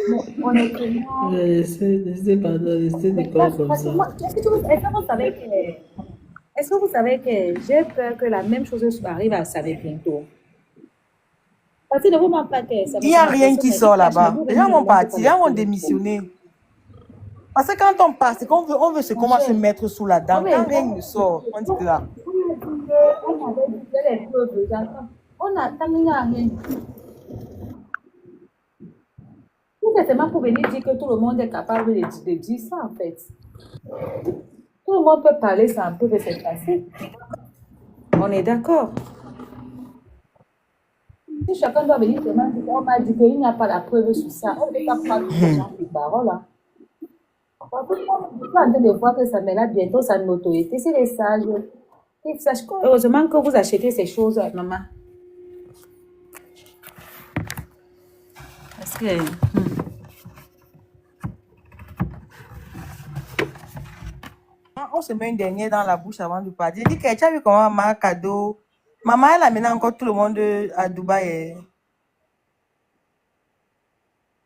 Mais honnêtement, Laissez mais Nicole comme parce que ça. moi, est-ce que vous savez que j'ai peur que la même chose arrive à Savé bientôt? Parce que ne vous manque pas que ça Il n'y a rien personne qui qui sort cache, mais là-bas. vous Les venez gens ne vont montrez pas partir, les les gens vont preuves trop. démissionner. Parce que quand on part, c'est qu'on veut, on veut Mon comment se cher, mettre sous la dent. oui, Quand rien ne sort, on dit que là. on avait dit que les preuves, on attend, il n'y a rien. Tout simplement pour venir dire que tout le monde est capable de dire ça, en fait. Tout le monde peut parler, ça un peu de se passer. On est d'accord. Si chacun doit venir seulement dire qu'on m'a dit qu'il n'y a pas la preuve sur ça, on ne peut pas prendre les gens sur parole. Hein. Parce que on est en train de voir que ça met là bientôt sa notoriété. C'est les sages. Ils sachent heureusement que vous achetez ces choses, maman. Parce que. On se met une dernière dans la bouche avant de partir. Dis que tu as vu comment maman cadeau. Maman, elle a mené encore tout le monde à Dubaï.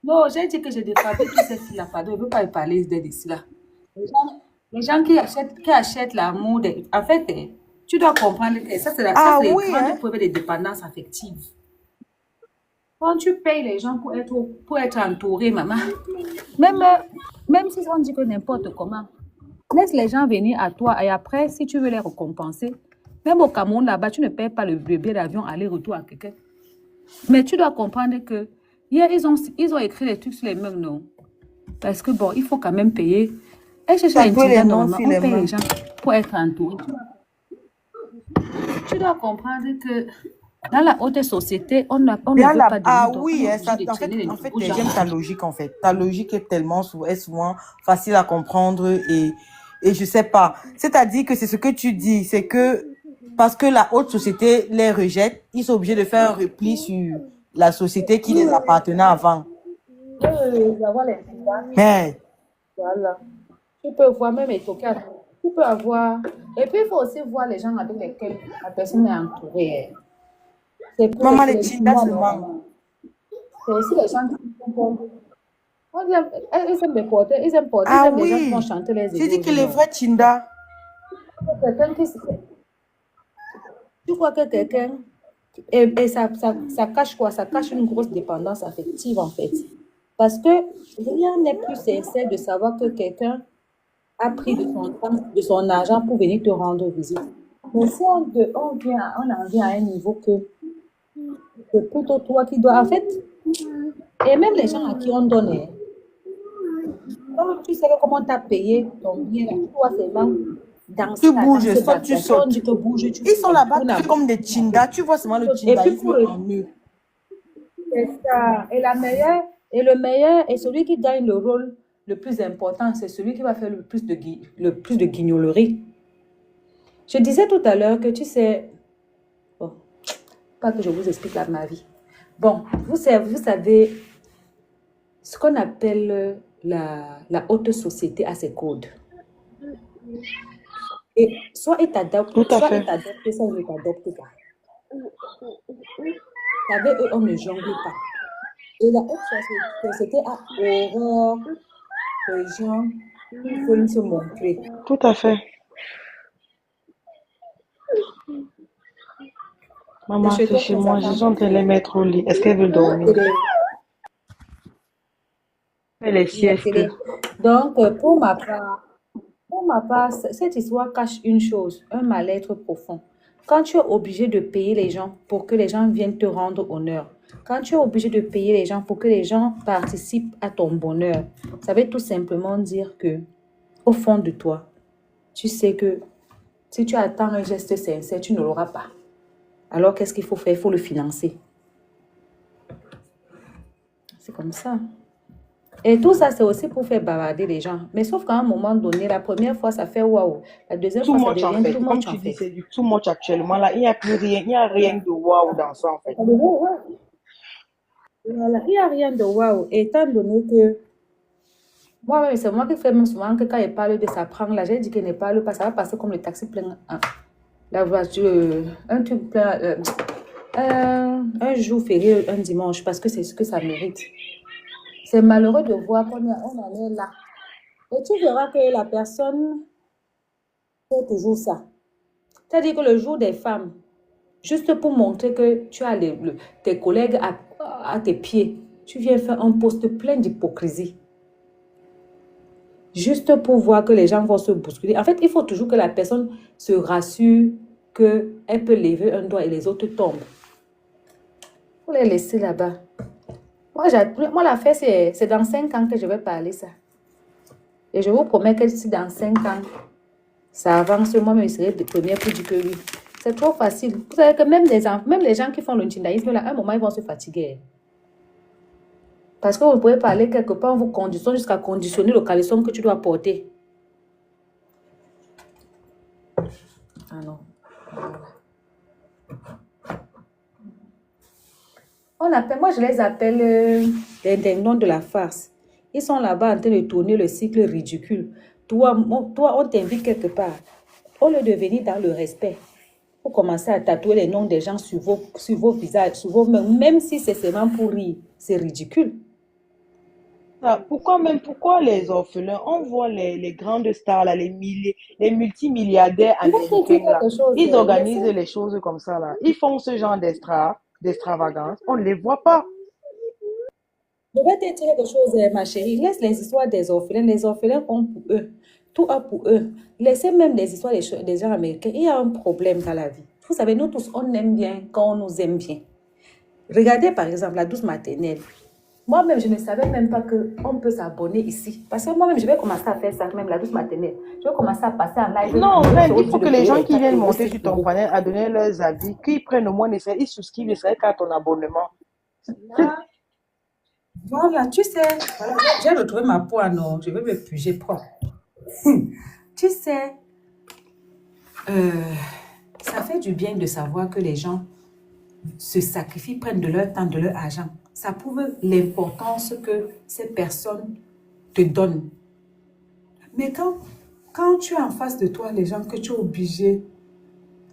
Non, j'ai dit que j'ai défrappé tous ces filles-là. Pardon, je ne veux pas parler d'ici là. Les gens qui achètent l'amour, en fait, tu dois comprendre que ça, c'est Ah les oui, grandes hein? preuves de dépendance affective. Quand tu payes les gens pour être entouré, maman, même si on dit que n'importe comment, laisse les gens venir à toi et après, si tu veux les récompenser, même au Cameroun, là-bas, tu ne payes pas le billet d'avion aller-retour à quelqu'un. Mais tu dois comprendre que hier, ils ont écrit des trucs sur les mains, non? Parce que bon, il faut quand même payer. Et chez Tatouer les Intiga, noms normalement, sur on les paye mains. les gens pour être entourés. Tu dois comprendre que dans la haute société, on ne Bien veut là. pas de Ah nous, donc on oui, est hein, obligé ça, de traîner les en fait, nouveaux gens. j'aime ta logique en fait. Ta logique est tellement est souvent facile à comprendre et je sais pas. C'est-à-dire que c'est ce que tu dis, c'est que parce que la haute société les rejette, ils sont obligés de faire un repli sur la société qui les appartenait avant. Avoir les filles, Mais voilà. Tu peux voir même les tocards. Tu peux avoir. Et puis, il faut aussi voir les gens avec lesquels la personne est entourée. C'est pour maman, les les chindas non, seulement. non. C'est aussi les gens qui sont. On dit, ils aiment les porter, ils aiment porter, ils Ah aiment les gens qui vont oui, chanter les tu dis que les éloges. vrais chindas. Quelqu'un qui. Tu crois que quelqu'un. Et ça cache quoi? Ça cache une grosse dépendance affective, en fait. Parce que rien n'est plus sincère de savoir que quelqu'un a pris de son temps, de son argent pour venir te rendre visite. Mais si on en vient à un niveau que c'est plutôt toi qui dois. En fait, et même les gens à qui on donne, quand tu sais comment tu as payé ton bien, tu dois seulement danser Tu bouges, danser, soit tu danser. On sautes. dit que bouge, tu Ils sont là-bas tournes à tous comme des chindas. Tu vois seulement le et puis chindaïsme pour le. en eux. C'est ça. Et le meilleur, et celui qui gagne le rôle le plus important, c'est celui qui va faire le plus de guignolerie. Je disais tout à l'heure que tu sais, bon, pas que je vous explique là ma vie. Bon, vous savez ce qu'on appelle la haute société a ses codes. Et soit ils t'adoptent, Tout à soit fait. ils t'adoptent, soit ils ne t'adoptent pas. Avec eux, on ne jongle pas. Et la haute société a horreur des gens qui veulent se montrer. Tout à fait. Maman, C'est chez c'est toi chez que ça moi. Je suis en train de les mettre au lit. Est-ce qu'elle veut dormir? Elle est la sieste. télé. Donc, pour ma part, cette histoire cache une chose, un mal-être profond. Quand tu es obligé de payer les gens pour que les gens viennent te rendre honneur, quand tu es obligé de payer les gens pour que les gens participent à ton bonheur, ça veut tout simplement dire que, au fond de toi, tu sais que si tu attends un geste sincère, tu ne l'auras pas. Alors, qu'est-ce qu'il faut faire? Il faut le financer. C'est comme ça. Et tout ça, c'est aussi pour faire bavarder les gens. Mais sauf qu'à un moment donné, la première fois, ça fait waouh. La deuxième Too fois, ça much en devient fait. too Comme much tu en dis, fait. c'est du too much actuellement. Là, il n'y a plus rien, il n'y a rien de waouh dans ça en fait. Voilà, il n'y a rien de waouh. Étant donné que moi-même, c'est moi qui fais même souvent que quand il parle de ça prend là, j'ai dit qu'il ne parle pas, ça va passer comme le taxi plein. La voiture, un truc plein. Un jour férié, un dimanche, parce que c'est ce que ça mérite. C'est malheureux de voir qu'on en est là. Et tu verras que la personne fait toujours ça. C'est-à-dire que le jour des femmes, juste pour montrer que tu as tes collègues à tes pieds, tu viens faire un post plein d'hypocrisie. Juste pour voir que les gens vont se bousculer. En fait, il faut toujours que la personne se rassure qu'elle peut lever un doigt et les autres tombent. Il faut les laisser là-bas. Moi, l'affaire, c'est dans 5 ans que je vais parler ça. Et je vous promets que si dans 5 ans, ça avance, moi-même, je serai de première pour dire que oui. C'est trop facile. Vous savez que même les gens qui font le tindaïsme, là, à un moment, ils vont se fatiguer. Parce que vous pouvez parler quelque part, on vous conditionne jusqu'à conditionner le caleçon que tu dois porter. Ah non. Moi, je les appelle les noms de la farce. Ils sont là-bas en train de tourner le cycle ridicule. Toi, on t'invite quelque part. Au lieu de venir dans le respect, vous commencez à tatouer les noms des gens sur vos visages, sur vos mains, même si c'est seulement pour rire. C'est ridicule. Pourquoi les orphelins, on voit les grandes stars, là, les multimilliardaires américains, là, ils organisent les choses comme ça, là. Ils font ce genre d'extravagance, on ne les voit pas. Je vais te dire quelque chose, ma chérie. Laisse les histoires des orphelins. Les orphelins ont pour eux. Tout a pour eux. Laissez même les histoires des gens américains. Il y a un problème dans la vie. Vous savez, nous tous, on aime bien quand on nous aime bien. Regardez par exemple la douce maternelle. Moi-même, je ne savais même pas qu'on peut s'abonner ici. Parce que moi-même, je vais commencer à faire ça, même la douce maternelle. Je vais commencer à passer en live. Non, il faut que les gens qui viennent monter sur ton panel à donner leurs avis, qu'ils prennent au moins, ils souscrivent, ne serait qu'à ton abonnement. Voilà, tu sais, voilà, j'ai retrouvé ma peau à non, je vais me puger propre. Tu sais, ça fait du bien de savoir que les gens se sacrifient, prennent de leur temps, de leur argent. Ça prouve l'importance que ces personnes te donnent. Mais quand tu as en face de toi les gens que tu es obligé,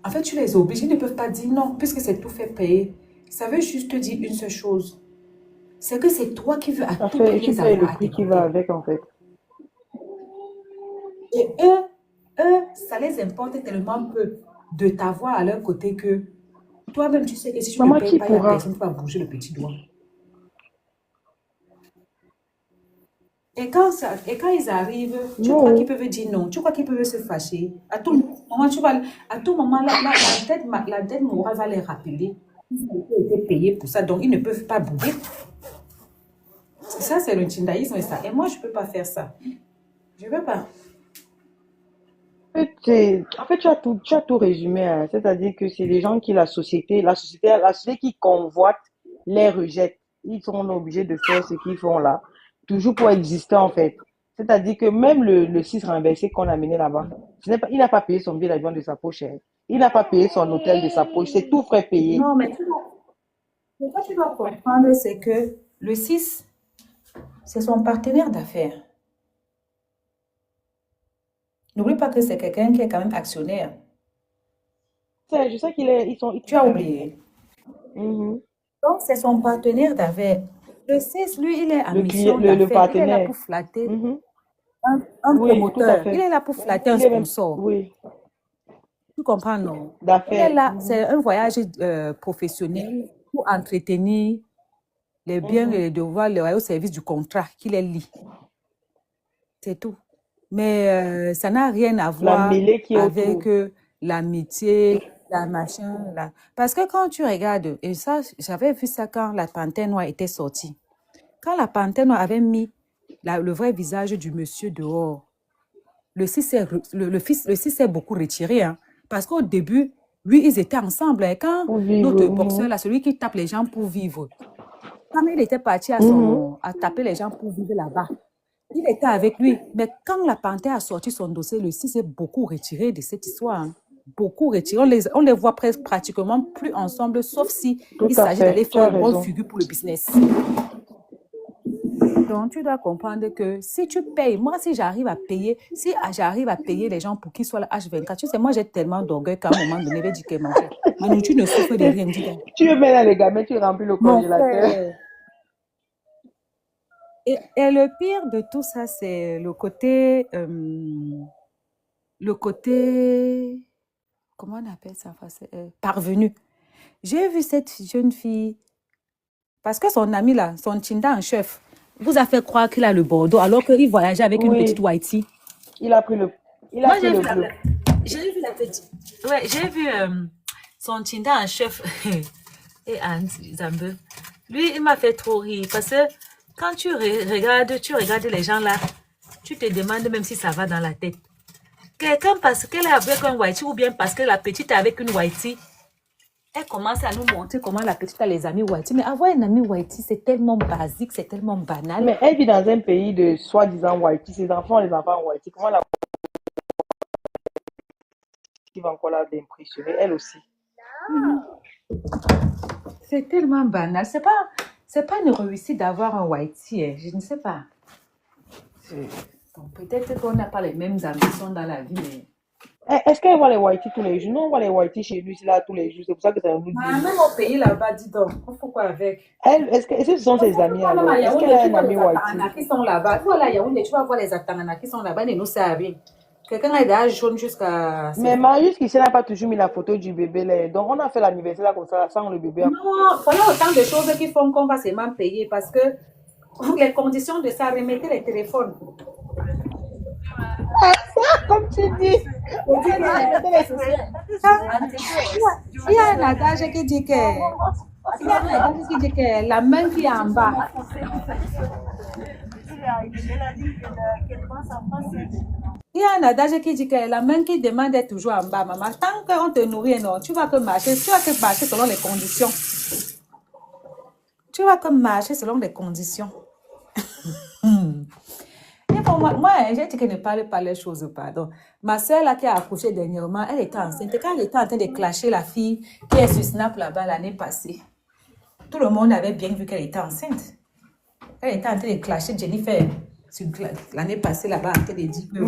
en fait, tu les obliges, ils ne peuvent pas dire non, puisque c'est tout fait payer. Ça veut juste te dire une seule chose. C'est que c'est toi qui veux à tout prix Tu payes le prix qui va avec, en fait. Et eux, ça les importe tellement peu de t'avoir à leur côté que toi-même, tu sais que si tu ne payes pas, il y a personne qui va bouger le petit doigt. Et quand ils arrivent, tu crois qu'ils peuvent dire non, tu crois qu'ils peuvent se fâcher. À tout moment, la dette morale va les rappeler. Ils ont été payés pour ça, donc ils ne peuvent pas bouger. Ça, c'est le tindaïsme et ça. Et moi, je ne peux pas faire ça. Je ne peux pas. En fait, tu as tout résumé, hein. C'est-à-dire que c'est les gens qui, la société qui convoite, les rejette. Ils sont obligés de faire ce qu'ils font là, toujours pour exister, en fait. C'est-à-dire que même le 6 renversé qu'on a mené là-bas, il n'a pas payé son billet d'avion de sa poche, hein. Il n'a pas payé son hôtel de sa poche, c'est tout frais payé. Non, mais ce que tu dois comprendre, c'est que le 6, c'est son partenaire d'affaires. N'oublie pas que c'est quelqu'un qui est quand même actionnaire. Je sais qu'ils sont... Tu as oublié. Mhm. Donc, c'est son partenaire d'affaires. Le 6, lui, il est en mission le d'affaires. Il est partenaire. là pour flatter Mhm. un Oui, tout à promoteur. fait. Il est là pour flatter un Il est même- sponsor. Oui, Tu comprends, non? Il est d'affaires. là, c'est un voyage professionnel pour entretenir les biens et les devoirs, les au service du contrat qu'il est lié. C'est tout. Mais ça n'a rien à La voir mêlée qui est avec autour. l'amitié, la machin. Parce que quand tu regardes, et ça, j'avais vu ça quand la Panthère Noire était sortie. Quand la Panthère Noire avait mis le vrai visage du monsieur dehors, le 6 s'est beaucoup retiré. Hein, parce qu'au début, lui, ils étaient ensemble. Et quand Pour vivre. notre boxeur, là, celui qui tape les gens pour vivre, quand il était parti à à taper les gens pour vivre là-bas. Il était avec lui. Mais quand la panthère a sorti son dossier, le 6 est beaucoup retiré de cette histoire. Hein. Beaucoup retiré. On les voit presque pratiquement plus ensemble, sauf si Tout il à s'agit d'aller fait, tu as faire une bonne raison. figure pour le business. Donc, tu dois comprendre que si tu payes, moi, si j'arrive à payer les gens pour qu'ils soient là H24, tu sais, moi, j'ai tellement d'orgueil qu'à un moment donné, je vais dire que mon frère, ma nourriture ne souffre de rien. Dis donc. Tu veux mettre les gamins, tu remplis le Mon congélateur. frère. Et le pire de tout ça, c'est le côté, comment on appelle ça en français? Parvenu. J'ai vu cette jeune fille, parce que son ami là, son Tinda en chef, vous a fait croire qu'il a le Bordeaux, alors qu'il voyageait avec une petite Oui, Whitey. il a pris le Moi, j'ai vu bleu. la petite. Ouais, j'ai vu son Tinda en chef et Anne Zambeu. Lui, il m'a fait trop rire parce que quand tu regardes les gens là, tu te demandes même si ça va dans la tête. Quelqu'un parce qu'elle est avec un Whitey ou bien parce que la petite est avec une Whitey, elle commence à nous montrer comment la petite a les amis Whitey. Mais avoir un ami Whitey, c'est tellement basique, c'est tellement banal. Mais elle vit dans un pays de soi-disant Whitey. Ses enfants, les enfants Whitey. Comment la qui va encore là d'impressionner elle aussi? C'est tellement banal. C'est pas une réussite d'avoir un Whitey. Hein. Je ne sais pas. Bon, peut-être qu'on n'a pas les mêmes ambitions dans la vie, mais... Est-ce qu'elle voit les Whitey tous les jours? Nous, on voit les Whitey chez lui là tous les jours. C'est pour ça que ça nous dit. Même au pays là-bas, dis donc, on fait quoi avec? Est-ce que ce sont ses amis alors? Est-ce qu'elle a un ami Whitey? Qui sont là-bas. Voilà, Yaoundé, tu vas voir les Atangana qui sont là-bas, ils nous savent. Quelqu'un a d'âge jaune jusqu'à... Mais Marius qui n'a pas toujours mis la photo du bébé là. Donc on a fait l'anniversaire là comme ça, sans le bébé. Non, voilà autant de choses qui font qu'on va seulement payer parce que les conditions de ça, remettez les téléphones. Comme tu dis. Il y a un adage qui dit que la main qui est en bas. Il y a un adage qui dit que la main qui demande est toujours en bas, maman. Tant qu'on te nourrit, non, tu vas que marcher selon les conditions. Tu vas que marcher selon les conditions. Et pour moi, j'ai dit que ne parle pas les choses, pardon. Ma soeur là qui a accouché dernièrement, elle était enceinte. Quand elle était en train de clasher la fille qui est sur Snap là-bas l'année passée, tout le monde avait bien vu qu'elle était enceinte. Elle était en train de clasher Jennifer l'année passée là-bas, en train de dire que...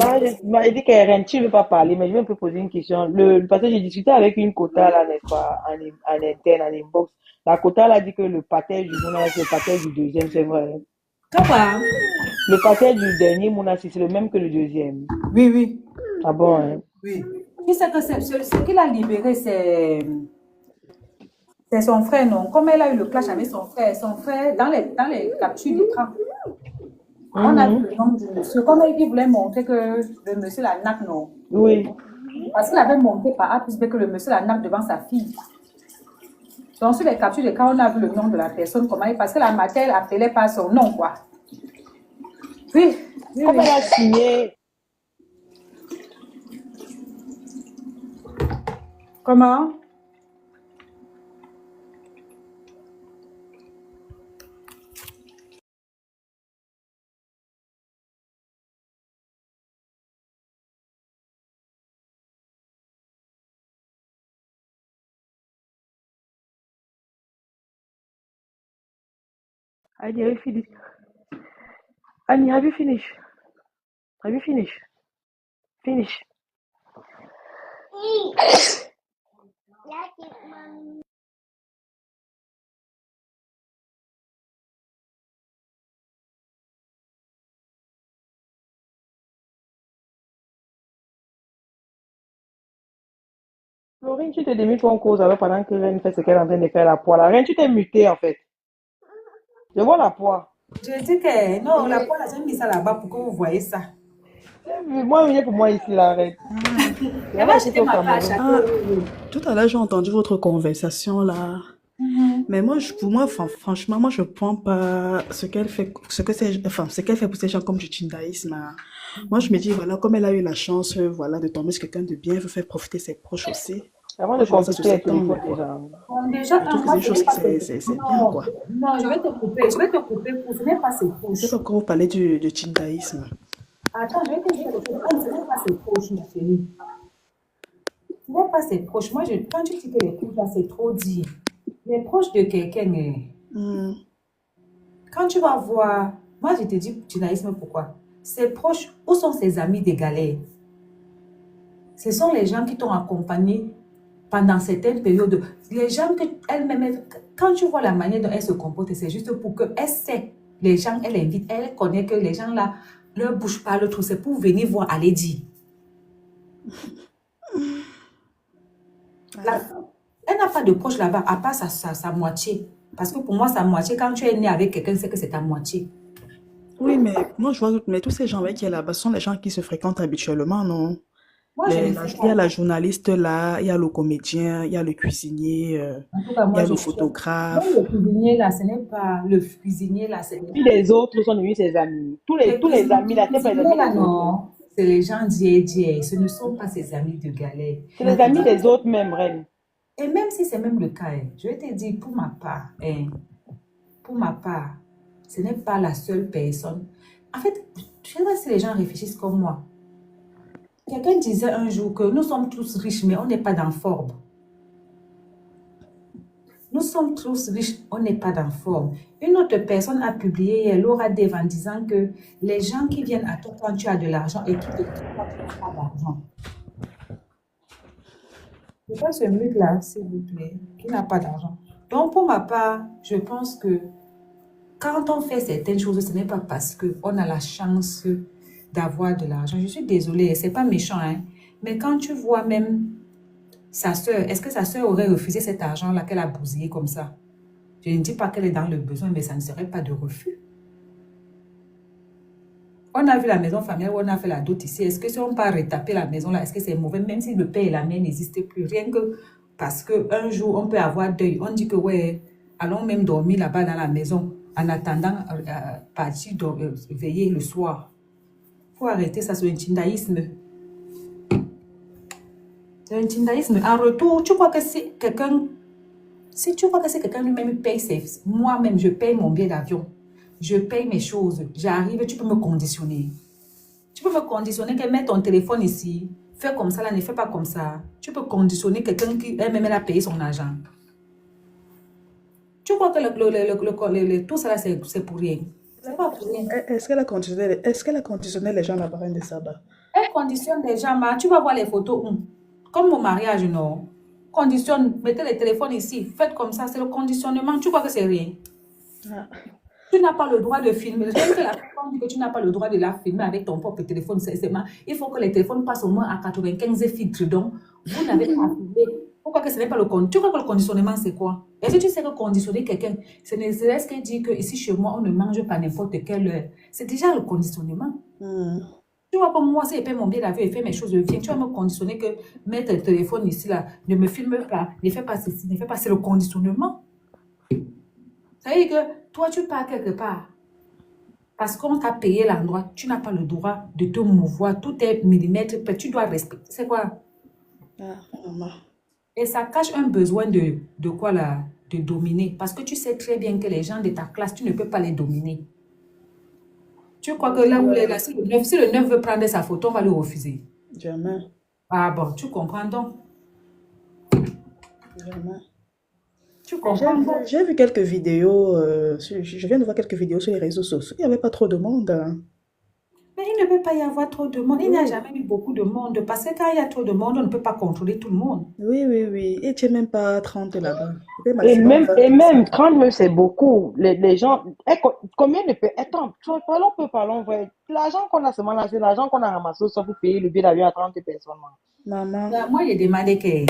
Moi, j'ai dit qu'Eren, tu ne veux pas parler, mais je vais un peu poser une question. Parce que j'ai discuté avec une quota là, n'est-ce pas, en interne, en inbox. La quota là dit que le pâté du Mouna, c'est le pâté du deuxième, c'est vrai. Comment? Le pâté du dernier Mouna, c'est le même que le deuxième. Oui, oui. Ah bon, hein? Oui. Tu sais que ce qu'il a libéré, c'est son frère, non? Comme elle a eu le clash avec son frère, dans les captures d'écran, on a vu le nom du monsieur. Comme il voulait montrer que le monsieur la nappe, non? Oui. Parce qu'il avait montré par A plus B que le monsieur la nappe devant sa fille. Donc, sur les captures d'écran, on a vu le nom de la personne, parce que la mater appelait pas son nom, quoi. Oui. Comme elle a signé. Comment? Annie, have you finished? Annie, have you finished? Have you finished? Finish. Florine, tu t'es mis ton cause avec pendant que Reine fait ce qu'elle est en train de faire la poire. La Reine, tu t'es mutée en fait. Je vois la poire. Je dis que non, la poire, j'ai mis ça là-bas pour que vous voyez ça. Moi, il est pour moi ici, la Reine. Tout à l'heure, j'ai entendu votre conversation là. Mais moi, pour moi, franchement, moi, je prends pas ce qu'elle fait, ce qu'elle fait pour ces gens comme du tindaïsme. Hein. Moi, je me dis, voilà, comme elle a eu la chance, voilà, de tomber sur quelqu'un de bien, elle veut faire profiter ses proches aussi. Avant Moi, de je vois ça sur confisquer les cet angle, téléphones quoi. déjà. Bon, déjà, Je trouve que c'est moi, une ce chose n'est qui pas ses c'est bien, Non, quoi. non, je vais te couper. Je vais te couper pour ce n'est pas ses Je sais proches. pas pourquoi vous parlez du chindaïsme. Attends, je vais te dire quelque chose. Ce n'est pas ses proches, ma chérie. Ce n'est pas ses proches. Moi, quand tu dis que les proches, là, c'est trop dit. Les proches de quelqu'un, Hmm. quand tu vas voir, moi, je te dis judaïsme, pourquoi? Ses proches, où sont ses amis des galères? Ce sont les gens qui t'ont accompagné pendant certaines périodes. Les gens que elle-même, quand tu vois la manière dont elle se comporte, c'est juste pour qu'elle sait, les gens, elle invite, elle connaît que les gens là, leur bouche parle trop, c'est pour venir voir, aller dire. La- elle n'a pas de proche là-bas, à part sa moitié. Parce que pour moi, sa moitié, quand tu es né avec quelqu'un, c'est que c'est ta moitié. Oui, mais moi, je vois, mais tous ces gens qui sont là-bas sont les gens qui se fréquentent habituellement, non? Moi, je ne sais Il y a pas. la journaliste là, il y a le comédien, il y a le cuisinier, En tout cas, il y moi, a je le sais. Même photographe. le cuisinier là, ce n'est pas le cuisinier là, c'est Puis les autres sont devenus ses amis. Tous les amis là, c'est pas les cuisiniers amis là, des autres. non. C'est les gens d'hier. Ce ne sont pas ses amis de galère. C'est les amis des autres même, Reine. Et même si c'est même le cas, je vais te dire, pour ma part, ce n'est pas la seule personne. En fait, je ne sais pas si les gens réfléchissent comme moi. Quelqu'un disait un jour que nous sommes tous riches, mais on n'est pas dans Forbes. Nous sommes tous riches, on n'est pas dans forme. Une autre personne a publié hier, Laura Dev, en disant que les gens qui viennent à toi quand tu as de l'argent et qui te quittent quand tu n'as pas d'argent. C'est pas ce mec-là, s'il vous plaît, qui n'a pas d'argent. Donc, pour ma part, je pense que quand on fait certaines choses, ce n'est pas parce qu'on a la chance d'avoir de l'argent. Je suis désolée, c'est pas méchant, hein. Mais quand tu vois même sa sœur, est-ce que sa sœur aurait refusé cet argent-là qu'elle a bousillé comme ça? Je ne dis pas qu'elle est dans le besoin, mais ça ne serait pas de refus. On a vu la maison familiale où on a fait la dot ici. Est-ce que si on part retaper la maison là, est-ce que c'est mauvais? Même si le père et la mère n'existent plus, rien que parce qu'un jour on peut avoir deuil. On dit que ouais, allons même dormir là-bas dans la maison en attendant partir veiller le soir. Il faut arrêter ça, c'est un tindaïsme. C'est un tindaïsme. En retour, tu crois que si quelqu'un lui-même paye moi-même, je paye mon billet d'avion, je paye mes choses, j'arrive, tu peux me conditionner. Tu peux me conditionner que mets ton téléphone ici, fais comme ça, là, ne fais pas comme ça. Tu peux conditionner quelqu'un qui elle-même elle a payé son argent. Tu crois que tout ça là, c'est pour rien. C'est pas pour rien. Est-ce qu'elle a conditionné les gens à la barème de sabbat? Elle conditionne des gens, mais tu vas voir les photos. Comme au mariage, non. Conditionne, mettez le téléphone ici, faites comme ça, c'est le conditionnement. Tu crois que c'est rien? Ah. Tu n'as pas le droit de filmer. Rien que la personne dit que tu n'as pas le droit de la filmer avec ton propre téléphone. Il faut que les téléphones passent au moins à 95 filtres. Donc, vous n'avez pas à filmer. Pourquoi que ce n'est pas le conditionnement? Tu crois que le conditionnement, c'est quoi? Est-ce que tu sais que conditionner quelqu'un, ce n'est ce qu'elle dit que ici chez moi, on ne mange pas n'importe quelle heure. C'est déjà le conditionnement. Tu vois, comme moi, si je paie mon billet d'avion et fais mes choses, je viens. Tu vas me conditionner que mettre le téléphone ici, là, ne me filme pas, ne fais pas ceci, ne fais pas. C'est le conditionnement. Ça veut dire que toi, tu pars quelque part. Parce qu'on t'a payé l'endroit, tu n'as pas le droit de te mouvoir. Tout est millimètre près. Tu dois respecter. C'est quoi? Ah, maman. Et ça cache un besoin de quoi là? De dominer. Parce que tu sais très bien que les gens de ta classe, tu ne peux pas les dominer. Tu crois que là où est là, si le neuf veut prendre sa photo, on va le refuser. Jamais. Ah bon, tu comprends donc? Jamais. Tu comprends donc? J'ai vu quelques vidéos, je viens de voir quelques vidéos sur les réseaux sociaux. Il n'y avait pas trop de monde, hein. Mais il ne peut pas y avoir trop de monde. Il n'y a jamais eu beaucoup de monde. Parce que quand il y a trop de monde, on ne peut pas contrôler tout le monde. Oui. Et tu n'es même pas 30 là-bas. C'était Et maximum 20 même personnes. 30 même, c'est beaucoup. Les gens, combien de personnes? Attends, parlons vrai. L'argent qu'on a seulement là, c'est l'argent qu'on a ramassé sauf pour payer le billet d'avion à 30 personnes. Maman. Là, moi, j'ai demandé que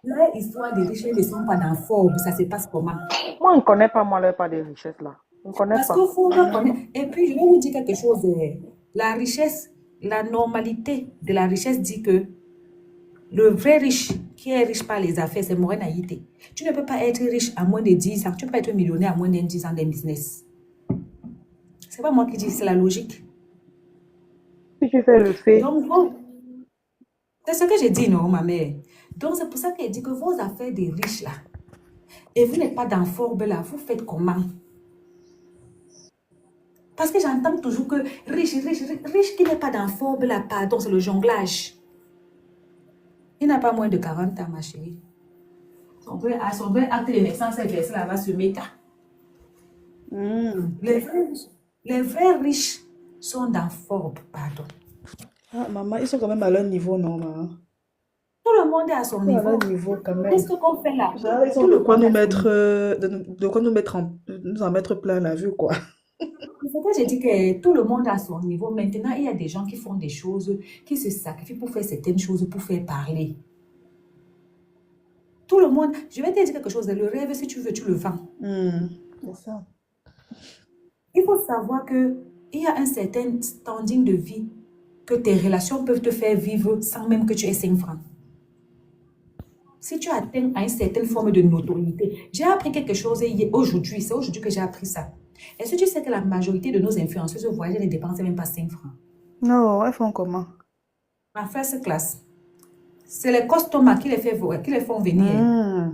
là, histoire de richesse ne sont pas dans Forbes. Ça se passe comment? Moi, on ne connaît pas, moi, leur part des richesses là. On ne connaît Parce pas. qu'il faut reconnaître. Et puis, je vais vous dire quelque chose. La richesse, la normalité de la richesse dit que le vrai riche, qui est riche par les affaires, c'est Morena Haïté. Tu ne peux pas être riche à moins de 10 ans. Tu ne peux pas être millionnaire à moins de 10 ans d'un business. C'est pas moi qui dis, c'est la logique. Si tu fais le fait, Donc, bon, c'est ce que j'ai dit, non, ma mère. Donc, c'est pour ça qu'elle dit que vos affaires des riches, là, et vous n'êtes pas dans Forbes, là, vous faites comment? Parce que j'entends toujours que riche qui n'est pas dans Forbes, là, pardon, c'est le jonglage. Il n'a pas moins de 40 ans, ma chérie. Son vrai acte de naissance est versé là-bas sur Meta. Les vrais riches sont dans Forbes, pardon. Ah, maman, ils sont quand même à leur niveau, non, maman? Tout le monde est à son Ils sont à leur niveau. niveau quand même. Qu'est-ce qu'on fait là? Genre, ils ont de quoi nous mettre, de quoi nous en mettre plein la vue, quoi. C'est pourquoi j'ai dit que tout le monde a son niveau. Maintenant, il y a des gens qui font des choses, qui se sacrifient pour faire certaines choses, pour faire parler. Tout le monde, je vais te dire quelque chose, le rêve, si tu veux, tu le vends. C'est ça. Il faut savoir qu'il y a un certain standing de vie que tes relations peuvent te faire vivre sans même que tu aies 5 francs. Si tu atteins à une certaine forme de notoriété, j'ai appris quelque chose aujourd'hui, c'est aujourd'hui que j'ai appris ça. Est-ce que tu sais que la majorité de nos influenceuses voyagent ne dépensent même pas 5 francs? Non, elles font comment? Ma first class, c'est les customers qui les font venir.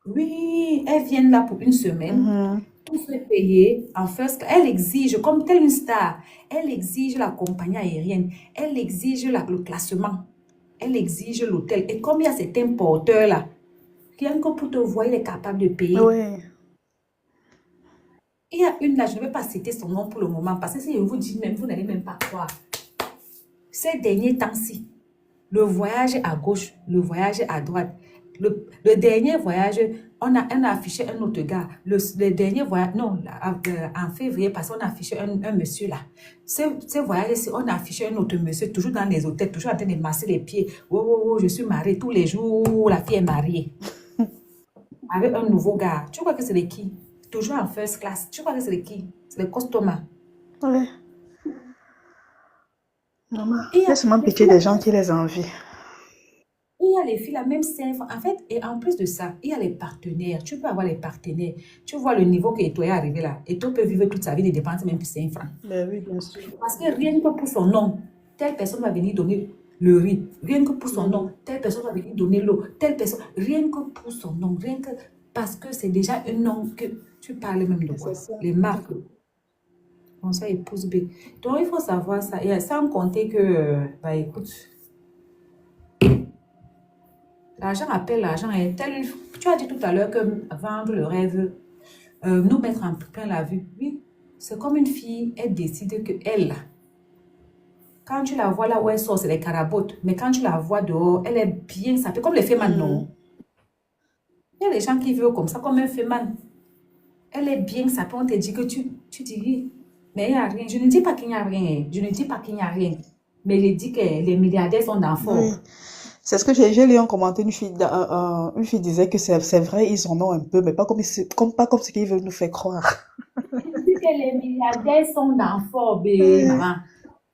Oui, elles viennent là pour une semaine. Tout se payer en first class. Elle exige, comme telle une star, elle exige la compagnie aérienne, elle exige le classement, elle exige l'hôtel. Et comme il y a certains porteurs là, rien que pour te voir, il est capable de payer. Oui. Il y a une là, je ne vais pas citer son nom pour le moment, parce que si je vous dis même, vous n'allez même pas croire. Ces derniers temps-ci, le voyage à gauche, le voyage à droite. Le dernier voyage, on a affiché un autre gars. Le dernier voyage, non, en février, parce qu'on a affiché un monsieur là. Ce voyage-ci, on a affiché un autre monsieur, toujours dans les hôtels, toujours en train de masser les pieds. Oh, je suis mariée tous les jours, la fille est mariée. Avec un nouveau gars. Tu crois que c'est de qui? Toujours en first class. Tu crois que c'est de qui? C'est le customer. Oui. Maman, laisse-moi pitié des gens qui les envient. Il y a les filles, la même scène. En fait, et en plus de ça, il y a les partenaires. Tu peux avoir les partenaires. Tu vois le niveau que Eto est arrivé là. Eto peut vivre toute sa vie et dépenser même plus 5 francs. Ben oui, bien sûr. Parce que rien que pour son nom, telle personne va venir donner le riz. Rien que pour son nom, telle personne va venir donner l'eau. Telle personne, rien que pour son nom, rien que parce que c'est déjà un nom que tu parles même de quoi. Les marques. Bon, ça épouse B. Donc, il faut savoir ça. Et sans compter que, bah écoute, l'argent appelle l'argent. Tu as dit tout à l'heure que vendre le rêve, nous mettre en plein la vue. Oui, c'est comme une fille, elle décide que elle, là, quand tu la vois là où elle sort, c'est les carabotes. Mais quand tu la vois dehors, elle est bien sapée, comme les fémanes, non? Il y a des gens qui vivent comme ça, comme un fémane. Elle est bien sapée, on te dit que tu dis oui. Mais il n'y a rien. Je ne dis pas qu'il n'y a rien. Je ne dis pas qu'il n'y a rien. Mais je dis que les milliardaires sont dans fort. Oui. C'est ce que j'ai lu en commentaire. Une fille disait que c'est vrai, ils en ont un peu, mais pas comme ce qu'ils veulent nous faire croire. Je dis que les milliardaires sont dans fort, maman.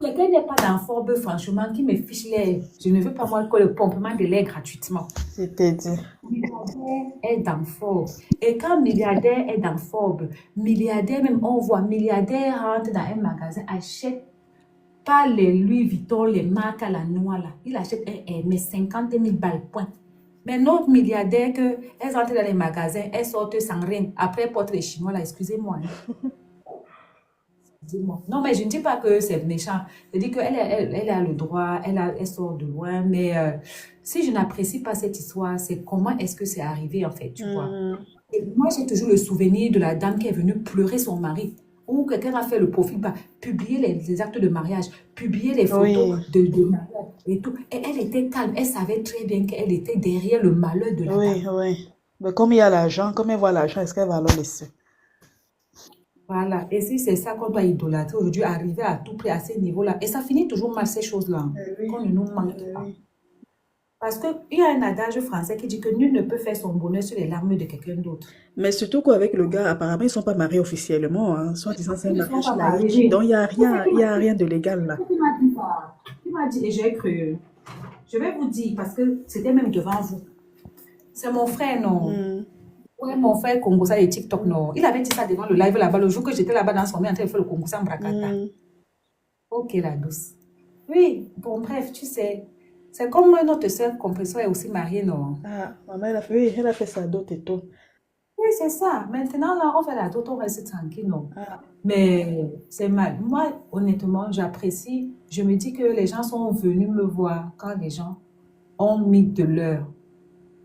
Quelqu'un n'est pas dans Forbes, franchement, qui me fiche l'air. Je ne veux pas, moi, que le pompement de l'air gratuitement. Je t'ai dit. Milliardaire est dans Forbes. Et quand milliardaire est dans Forbes, milliardaire, même on voit, milliardaire rentre dans un magasin, achète pas les Louis Vuitton, les marques à la noix, là. Il achète mais 50 000 balles, point. Mais notre milliardaire, elles entrent dans les magasins, elles sortent sans rien. Après, elles portent les Chinois, là, excusez-moi. Non, mais je ne dis pas que c'est méchant. Je dis qu'elle a le droit, elle sort de loin. Mais si je n'apprécie pas cette histoire, c'est comment est-ce que c'est arrivé, en fait, tu vois. Et moi, j'ai toujours le souvenir de la dame qui est venue pleurer son mari. Ou quelqu'un a fait le profil, publier les actes de mariage, publier les photos de mariage et tout. Et elle était calme. Elle savait très bien qu'elle était derrière le malheur de la dame. Oui. Mais comme il y a l'argent, comme elle voit l'argent, est-ce qu'elle va le laisser? Voilà, et si c'est ça qu'on doit idolâtrer aujourd'hui, arriver à tout prix à ces niveaux-là, et ça finit toujours mal ces choses-là, qu'on ne nous manque pas. Parce qu'il y a un adage français qui dit que nul ne peut faire son bonheur sur les larmes de quelqu'un d'autre. Mais surtout qu'avec le gars, apparemment, ils ne sont pas mariés officiellement, hein. Soit disant c'est un mariage laïque, donc il n'y a rien de légal là. Qui m'a dit ça? Qui m'a dit, et j'ai cru. Je vais vous dire, parce que c'était même devant vous. C'est mon frère, non? Oui, mon frère Congosa et TikTok, non. Il avait dit ça devant le live là-bas, le jour que j'étais là-bas dans son main en train de faire le Congosa en Brakata. Ok, la douce. Oui, bon, bref, tu sais, C'est comme notre soeur compresseur est aussi mariée, non? Ah, maman, oui, elle a fait sa dot et tout. Oui, c'est ça. Maintenant, là, on fait la dot, on reste tranquille, non? Ah, Mais c'est mal. Moi, honnêtement, j'apprécie. Je me dis que les gens sont venus me voir quand les gens ont mis de l'heure.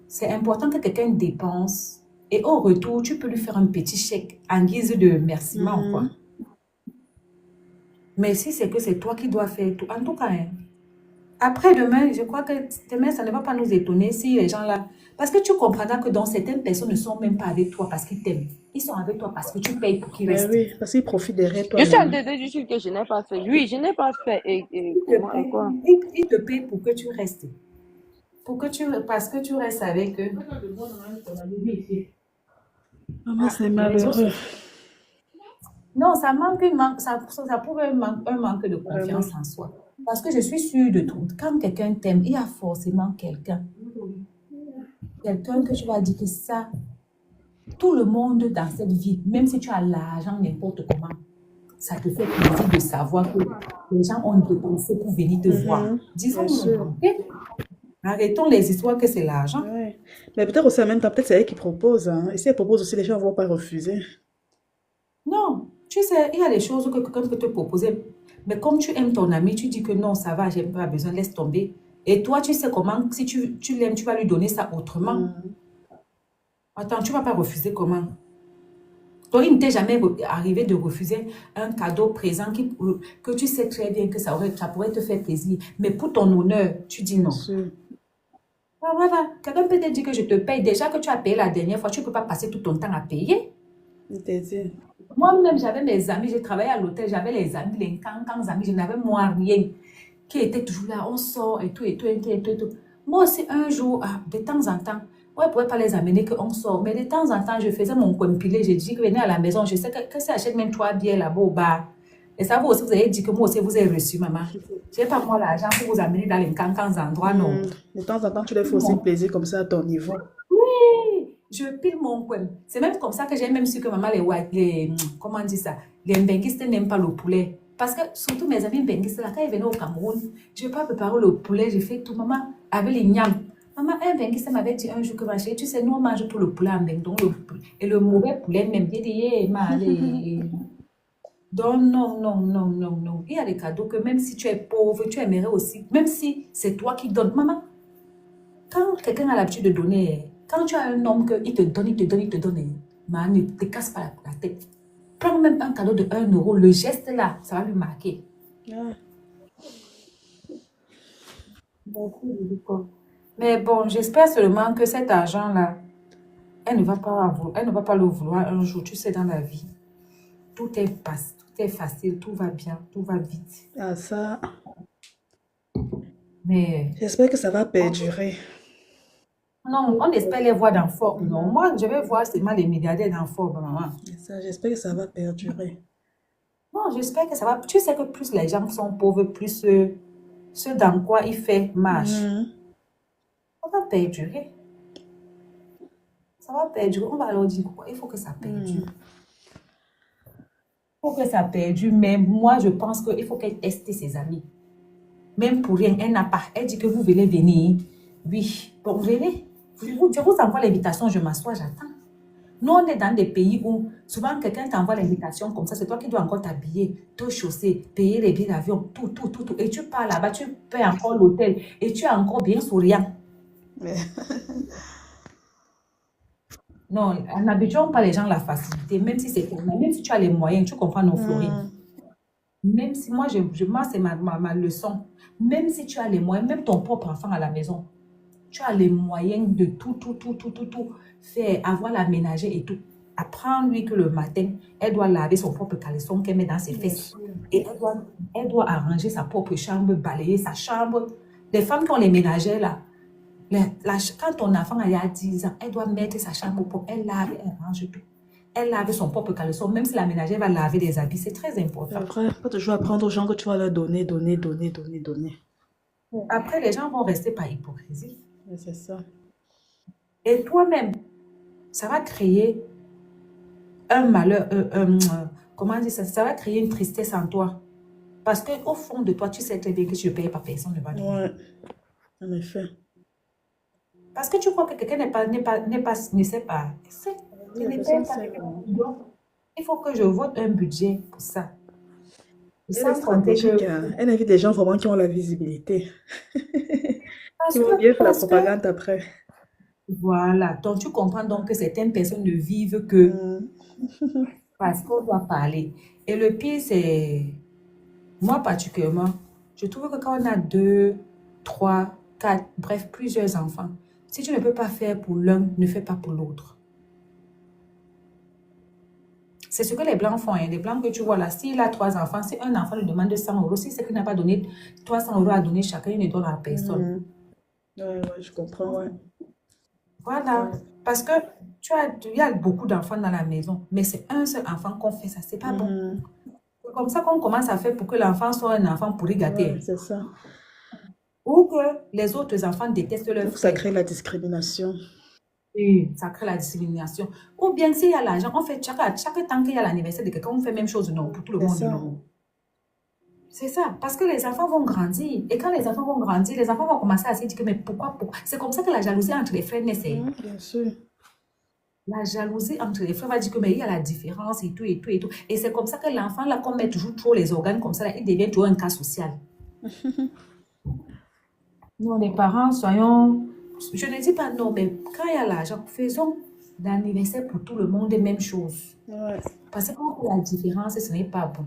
C'est important que quelqu'un dépense et au retour, tu peux lui faire un petit chèque en guise de remerciement, quoi. Mais si c'est que c'est toi qui dois faire tout, en tout cas, hein, après demain, je crois que demain, ça ne va pas nous étonner si les gens là... Parce que tu comprendras que dans certaines personnes ne sont même pas avec toi parce qu'ils t'aiment. Ils sont avec toi parce que tu payes pour qu'ils mais restent. oui, parce qu'il profite derrière toi Je suis en même. train de dire que je n'ai pas fait. Oui, je n'ai pas fait. Et Ils comment et quoi? ils te payent pour que tu restes. Parce que tu restes avec eux. Maman, c'est Les réseaux malheureux. sociaux. Non, ça prouve un manque de confiance en soi. Parce que je suis sûre de tout. Quand quelqu'un t'aime, il y a forcément quelqu'un que tu vas dire que ça, tout le monde dans cette vie, même si tu as l'argent, n'importe comment, ça te fait plaisir de savoir que les gens ont dépensé pour venir te voir. Disons, Bien sûr. ok? Arrêtons les histoires que c'est l'argent. Ouais. Mais peut-être aussi en même temps, peut-être c'est elle qui propose. Hein. Et si elle propose aussi, les gens ne vont pas refuser. Non, tu sais, il y a des choses que quelqu'un peut te proposer. Mais comme tu aimes ton ami, tu dis que non, ça va, j'ai pas besoin, laisse tomber. Et toi, tu sais comment, si tu l'aimes, tu vas lui donner ça autrement. Attends, tu ne vas pas refuser comment? Toi, il ne t'est jamais arrivé de refuser un cadeau présent que tu sais très bien que ça pourrait te faire plaisir. Mais pour ton honneur, tu dis non. Sûr. Ah, voilà. Quelqu'un peut te dire que je te paye. Déjà que tu as payé la dernière fois, tu ne peux pas passer tout ton temps à payer. Il t'a dit. Moi-même, j'avais mes amis, j'ai travaillé à l'hôtel, j'avais les amis, les cancans amis, je n'avais moi rien. Qui étaient toujours là, on sort et tout, et tout, et tout, et tout, et tout. Moi aussi, un jour, de temps en temps, ouais, je ne pouvais pas les amener qu'on sort, mais de temps en temps, je faisais mon compilé, j'ai dit que venez à la maison, je sais que ça achète même 3 billets là-bas au bar. Et ça, vous aussi, vous avez dit que moi aussi, vous avez reçu, maman. Je n'ai pas moi l'argent pour vous amener dans les cancans endroits, non. De temps en temps, tu leur fais aussi plaisir comme ça à ton niveau. Oui, je pile mon coin. C'est même comme ça que j'ai même su que maman, comment on dit ça, les benguistes n'aiment pas le poulet. Parce que surtout mes amis benguistes, là, quand ils venaient au Cameroun, je n'ai pas préparé le poulet, j'ai fait tout, maman, avec les niams. Maman, un benguiste m'avait dit un jour que ma chérie, tu sais, nous on mange tout le poulet en beng, donc et le mauvais poulet même, j'ai dit, yeah, donc non, non, non, non, non. Il y a des cadeaux que même si tu es pauvre, tu aimerais aussi, même si c'est toi qui donnes. Maman, quand quelqu'un a l'habitude de donner, quand tu as un homme qu'il te donne, il te donne, il te donne, mais ne te casse pas la tête. Prends même un cadeau de 1 euro, le geste là, ça va lui marquer. Mais bon, j'espère seulement que cet argent-là, elle ne va pas le vouloir un jour. Tu sais, dans la vie, tout est facile, tout va bien, tout va vite. Ah, ça. Mais J'espère que ça va perdurer. non, on espère les voir dans Forbes. Non, moi, je vais voir seulement les milliardaires dans Forbes, maman. Ça, j'espère que ça va perdurer. Non, j'espère que ça va. Tu sais que plus les gens sont pauvres, plus ce dans quoi il fait marche. Ça va perdurer. Ça va perdurer. On va leur dire quoi? Il faut que ça perdure. Il faut que ça perdure. Mais moi, je pense qu'il faut qu'elle teste ses amis. Même pour rien, elle n'a pas. Elle dit que vous venez venir. Oui, bon, venez. Je vous envoie l'invitation, je m'assois, j'attends. Nous, on est dans des pays où souvent quelqu'un t'envoie l'invitation comme ça, c'est toi qui dois encore t'habiller, te chausser, payer les billets d'avion, tout. Et tu pars là-bas, tu payes encore l'hôtel et tu es encore bien souriant. Non, n'habituons pas les gens à la facilité, même si tu as les moyens, tu comprends nos Florines. Même si moi, moi c'est ma leçon. Même si tu as les moyens, même ton propre enfant à la maison, tu as les moyens de tout faire, avoir la ménagère et tout. Apprends-lui que le matin, elle doit laver son propre caleçon qu'elle met dans ses fesses. Et elle doit arranger sa propre chambre, balayer sa chambre. Les femmes qui ont les ménagères là, quand ton enfant a 10 ans, elle doit mettre sa chambre propre. Elle lave, elle range tout. Elle lave son propre caleçon, même si la ménagère va laver des habits. C'est très important. Après, pas toujours apprendre aux gens que tu vas leur donner. Après, les gens vont rester par hypocrisie. C'est ça. Et toi-même, ça va créer un malheur, comment dire ça? Ça va créer une tristesse en toi. Parce qu'au fond de toi, tu sais très bien que tu ne payes pas personne ne va te donner. En effet. Parce que tu crois que quelqu'un ne sait pas. Oui, Ce la n'est personne pas sait. quelqu'un. Donc, il faut que je vote un budget pour ça. Elle est Sans compter stratégique, que, hein. Elle invite des gens vraiment qui ont la visibilité. Qui parce vont que, bien faire la parce que, propagande après. voilà. Donc, tu comprends donc que certaines personnes ne vivent que Hmm. parce qu'on doit parler. Et le pire, c'est, moi particulièrement, je trouve que quand on a deux, trois, quatre, bref, plusieurs enfants, si tu ne peux pas faire pour l'un, ne fais pas pour l'autre. C'est ce que les Blancs font. Hein. Les Blancs que tu vois là, s'il a trois enfants, si un enfant lui demande 100 euros, si c'est qu'il n'a pas donné 300 euros à donner chacun, il ne donne à personne. Mhm. Ouais, ouais, je comprends, ouais. Voilà. Ouais. Parce que il y a beaucoup d'enfants dans la maison, mais c'est un seul enfant qu'on fait ça. C'est pas bon. Mhm. C'est comme ça qu'on commence à faire pour que l'enfant soit un enfant pourri Ouais, gâté. c'est ça. Ou que les autres enfants détestent leur Donc, ça frère. crée la discrimination. Et ça crée la discrimination. Ou bien s'il y a l'argent, on fait chaque temps qu'il y a l'anniversaire de quelqu'un, on fait la même chose, non, pour tout le C'est monde, ça. non. C'est ça, parce que les enfants vont grandir. Et quand les enfants vont grandir, les enfants vont commencer à se dire que, mais pourquoi? C'est comme ça que la jalousie entre les frères naît. Bien sûr. La jalousie entre les frères va dire que, mais il y a la différence et tout, et tout, et tout. Et c'est comme ça que l'enfant, là, qu'on met toujours trop les organes comme ça, là, il devient toujours un cas social. Nous, les parents, soyons... Je ne dis pas non, mais quand il y a l'argent, faisons l'anniversaire pour tout le monde, même chose. Ouais. Parce que quand on fait la différence, ce n'est pas bon.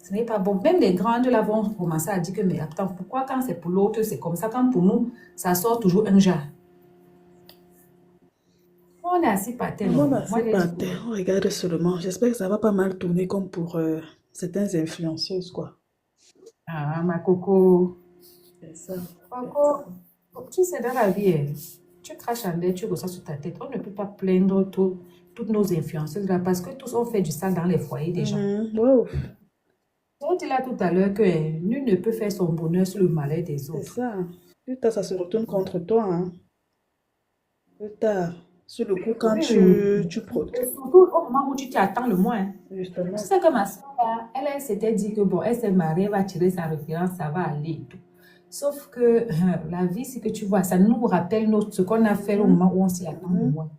Ce n'est pas bon. Même les grandes là vont commencer à dire que, mais attends, pourquoi quand c'est pour l'autre, c'est comme ça, quand pour nous, ça sort toujours un genre. On est assis par terre, Moi, non. bah, Moi, c'est j'ai pas dit, terre. On regarde seulement. J'espère que ça va pas mal tourner comme pour certaines influenceuses, quoi. ah, ma coco, C'est ça. coco, tu sais, dans la vie, tu craches en l'air, tu reçois sur ta tête. On ne peut pas plaindre toutes nos influenceuses là, parce que tous ont fait du sale dans les foyers des gens. Wow. On dit là tout à l'heure que nul ne peut faire son bonheur sur le malheur des C'est autres. ça. Plus tard, ça se retourne contre toi, hein. Plus tard. Sur le coup, quand Oui, tu et surtout au moment où tu t'y attends le moins. justement. Tu sais que ma soeur, là, elle s'était dit que bon, elle s'est mariée, elle va tirer sa référence, ça va aller et tout. Sauf que la vie, c'est que tu vois, ça nous rappelle ce qu'on a fait au moment où on s'y attend le moins.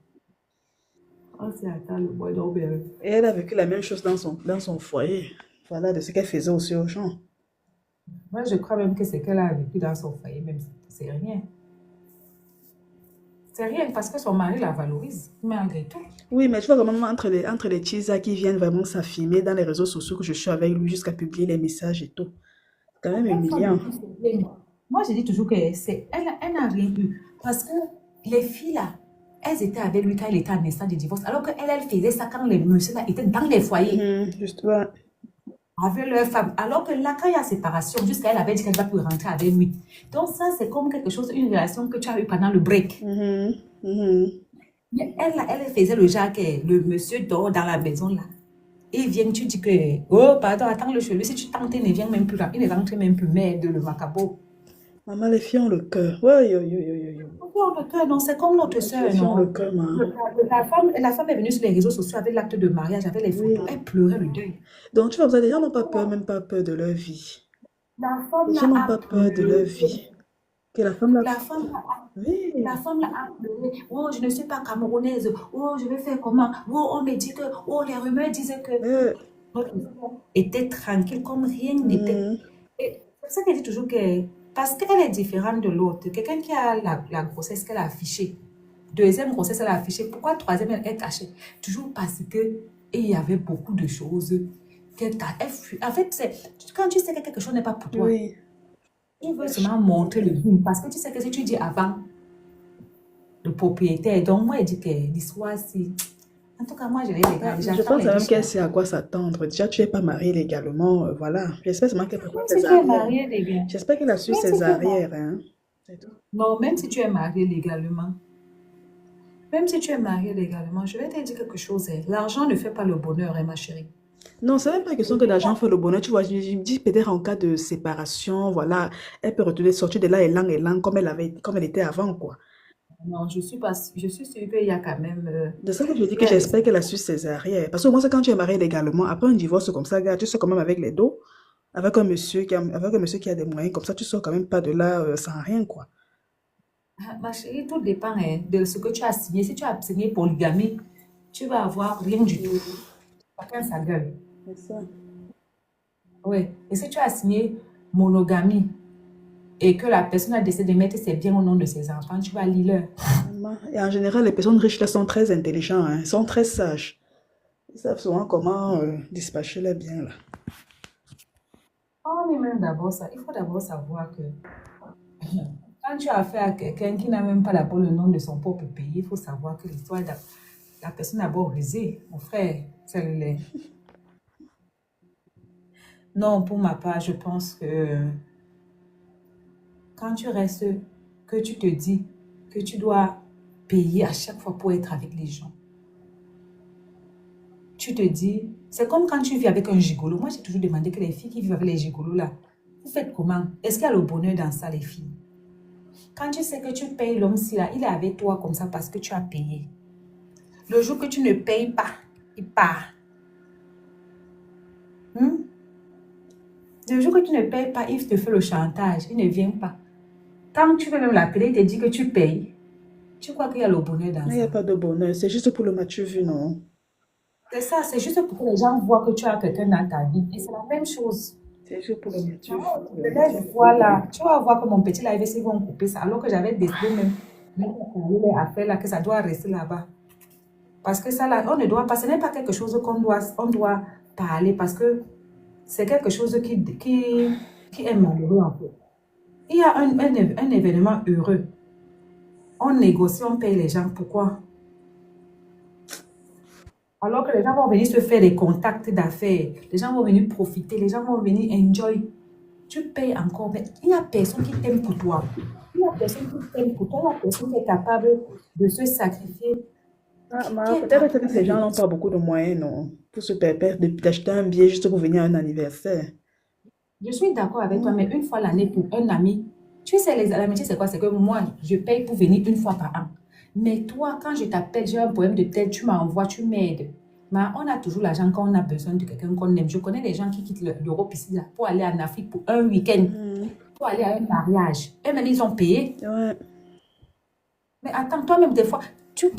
On s'y attend le moins, donc, Et elle a vécu la même chose dans son foyer. Voilà, de ce qu'elle faisait aussi aux gens. moi, je crois même que ce qu'elle a vécu dans son foyer, même, c'est rien. C'est rien parce que son mari la valorise, malgré tout. Oui, mais tu vois vraiment entre les cheesas qui viennent vraiment s'affirmer dans les réseaux sociaux que je suis avec lui jusqu'à publier les messages et tout. C'est quand même Une fois de humiliant. plus, c'est bien. Moi, je dis toujours elle n'a rien eu. Parce que les filles, là, elles étaient avec lui quand il était en instant de divorce. Alors qu'elle, elle faisait ça quand les messieurs là, étaient dans les foyers Justement. avec leurs femmes. Alors que là, quand il y a séparation, jusqu'à elle avait dit qu'elle va plus rentrer avec lui. Donc ça, c'est comme quelque chose, une relation que tu as eu pendant le break. Mais elle, là, elle faisait le genre que le monsieur dort dans la maison, là. Il vient, tu dis que, oh, pardon, attends le chez lui. Si tu tentes, il ne vient même plus là. Il ne rentre même plus, merde, le macabo. Maman, les filles ont le cœur. Ouais, yo, yo, yo, yo, yo. Oh, le cœur, non, c'est comme notre soeur, Les filles ont le non. cœur, maman. La femme est venue sur les réseaux sociaux avec l'acte de mariage, avec les photos. Elle pleurait le deuil. Donc, tu vois, les gens n'ont pas peur, même pas peur de leur vie. La femme Les là gens n'ont a pas peur de leur pleuré. vie. Que la femme là. La femme là a Oui. La femme là a pleuré. Oh, je ne suis pas camerounaise. Oh, je vais faire comment? Oh, on me dit que. Oh, les rumeurs disaient que. Notre soeur était tranquille, comme rien n'était. Et c'est pour ça qu'elle dit toujours que. Parce qu'elle est différente de l'autre. Quelqu'un qui a la grossesse qu'elle a affichée. Deuxième grossesse, elle a affiché. Pourquoi troisième, elle est cachée? Toujours parce que il y avait beaucoup de choses qu'elle a. En fait, quand tu sais que quelque chose n'est pas pour toi, Oui. il veut seulement montrer le boom. Parce que tu sais que si tu dis avant, le propriétaire, donc moi, il dit que l'histoire, c'est. En tout cas, moi, je l'ai regardé. Je pense même qu'elle sait à quoi s'attendre. Déjà, tu n'es pas mariée légalement. Voilà. J'espère seulement qu'elle prépare Même ses si tu es arrières. marié légalement. J'espère qu'elle a su Même si ses tu es arrières. Hein. C'est tout. Non, même si tu es marié légalement. Même si tu es marié légalement, je vais te dire quelque chose. L'argent ne fait pas le bonheur, ma chérie. Non, c'est même pas question que l'argent fait le bonheur. Tu vois, je me dis peut-être en cas de séparation, voilà, elle peut retourner, sortir de là élan comme elle était avant, quoi. Non, je suis sûre qu'il y a quand même. De ça que je dis que j'espère qu'elle a su ses arrières. Parce que moi, c'est quand tu es marié légalement, après un divorce comme ça, gars, tu sais quand même avec les dos. avec un monsieur qui a des moyens, comme ça, tu sors quand même pas de là sans rien, quoi. Ah, ma chérie, tout dépend hein, de ce que tu as signé. Si tu as signé polygamie, tu vas avoir rien du tout. Chacun sa gueule. C'est ça. Oui. Et si tu as signé monogamie et que la personne a décidé de mettre ses biens au nom de ses enfants, tu vas lire. Et en général, les personnes riches là sont très intelligents, hein, sont très sages. Ils savent souvent comment dispatcher les biens là. Oh, mais même d'abord ça, il faut d'abord savoir que quand tu as affaire à quelqu'un qui n'a même pas d'abord le nom de son propre pays, il faut savoir que l'histoire de la personne d'abord rusée. Mon frère, c'est le... Non, pour ma part, je pense que quand tu restes, que tu te dis que tu dois payer à chaque fois pour être avec les gens, tu te dis, c'est comme quand tu vis avec un gigolo. Moi, j'ai toujours demandé que les filles qui vivent avec les gigolos là, vous faites comment? Est-ce qu'il y a le bonheur dans ça, les filles? Quand tu sais que tu payes l'homme si là, il est avec toi comme ça parce que tu as payé. Le jour que tu ne payes pas, il part. Le jour que tu ne payes pas, il te fait le chantage, il ne vient pas. Quand tu veux même l'appeler, il te dit que tu payes. Tu crois qu'il y a le bonheur dans ça? Il n'y a pas de bonheur, c'est juste pour le match vu, non? C'est ça, c'est juste pour que les gens voient que tu as quelqu'un dans ta vie. Et c'est la même chose. C'est juste pour le match vu. Voilà, tu vas voir que mon petit là, ils vont couper ça. Alors que j'avais décidé même les affaires là, que ça doit rester là-bas. Parce que ça là, on ne doit pas, ce n'est pas quelque chose on doit parler parce que c'est quelque chose qui est malheureux en fait. Il y a un événement heureux. On négocie, on paye les gens. Pourquoi? Alors que les gens vont venir se faire des contacts d'affaires. Les gens vont venir profiter. Les gens vont venir enjoy. Tu payes encore. Mais il n'y a personne qui t'aime pour toi. Il n'y a personne qui t'aime pour toi. Il n'y a personne qui est capable de se sacrifier. Peut-être que ces gens n'ont pas beaucoup de moyens, non? Pour se permettre d'acheter un billet juste pour venir à un anniversaire. Je suis d'accord avec toi, mais une fois l'année pour un ami. Tu sais, l'amitié, c'est quoi? C'est que moi, je paye pour venir une fois par an. Mais toi, quand je t'appelle, j'ai un problème de tête, tu m'envoies, tu m'aides. Mais on a toujours l'argent quand on a besoin de quelqu'un qu'on aime. Je connais des gens qui quittent l'Europe ici là, pour aller en Afrique pour un week-end, pour aller à un mariage. Eux-mêmes, ils ont payé. Ouais. Mais attends, toi-même, des fois, tu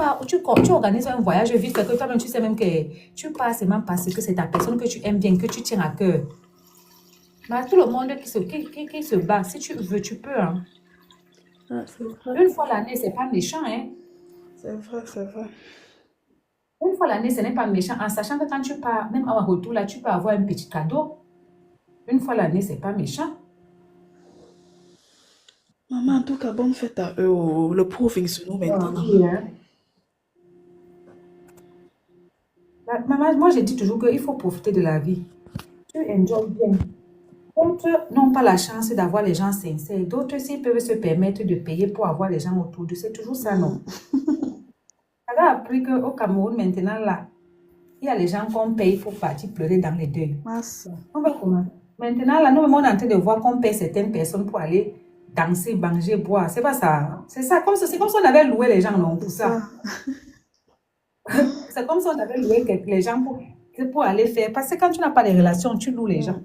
organises un voyage vite, que toi-même, tu sais même que tu pars seulement parce que c'est ta personne que tu aimes bien, que tu tiens à cœur. Mais tout le monde qui se bat, si tu veux, tu peux. Hein. Ah, c'est vrai. Une fois l'année, c'est pas méchant. Hein. C'est vrai, c'est vrai. Une fois l'année, ce n'est pas méchant. En sachant que quand tu pars, même à retour, là, tu peux avoir un petit cadeau. Une fois l'année, c'est pas méchant. Maman, en tout cas, bonne fête à eux. Oh, le proving sur nous maintenant. Oui, hein. Maman, moi, je dis toujours qu'il faut profiter de la vie. Tu enjoy bien. D'autres n'ont pas la chance d'avoir les gens sincères. D'autres, s'ils peuvent se permettre de payer pour avoir les gens autour d'eux, c'est toujours ça, non? J'avais appris qu'au Cameroun, maintenant, là, il y a les gens qu'on paye pour partir pleurer dans les deuils. On va comment? Maintenant, là, nous, on est en train de voir qu'on paye certaines personnes pour aller danser, manger, boire. C'est pas ça. C'est ça. C'est comme si on avait loué les gens, non, pour ça. C'est comme si on avait loué les gens pour aller faire. Parce que quand tu n'as pas de relation, tu loues les gens.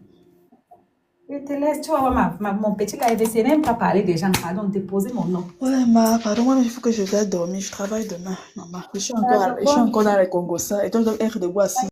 Je te laisse, tu vas voir mon petit là, il ne même pas parler des gens, pardon, déposer mon nom. Ouais, pardon, moi, il faut que je vais dormir, je travaille demain, maman. Je suis encore dans les Congos, ça, et donc je dois être debout assis.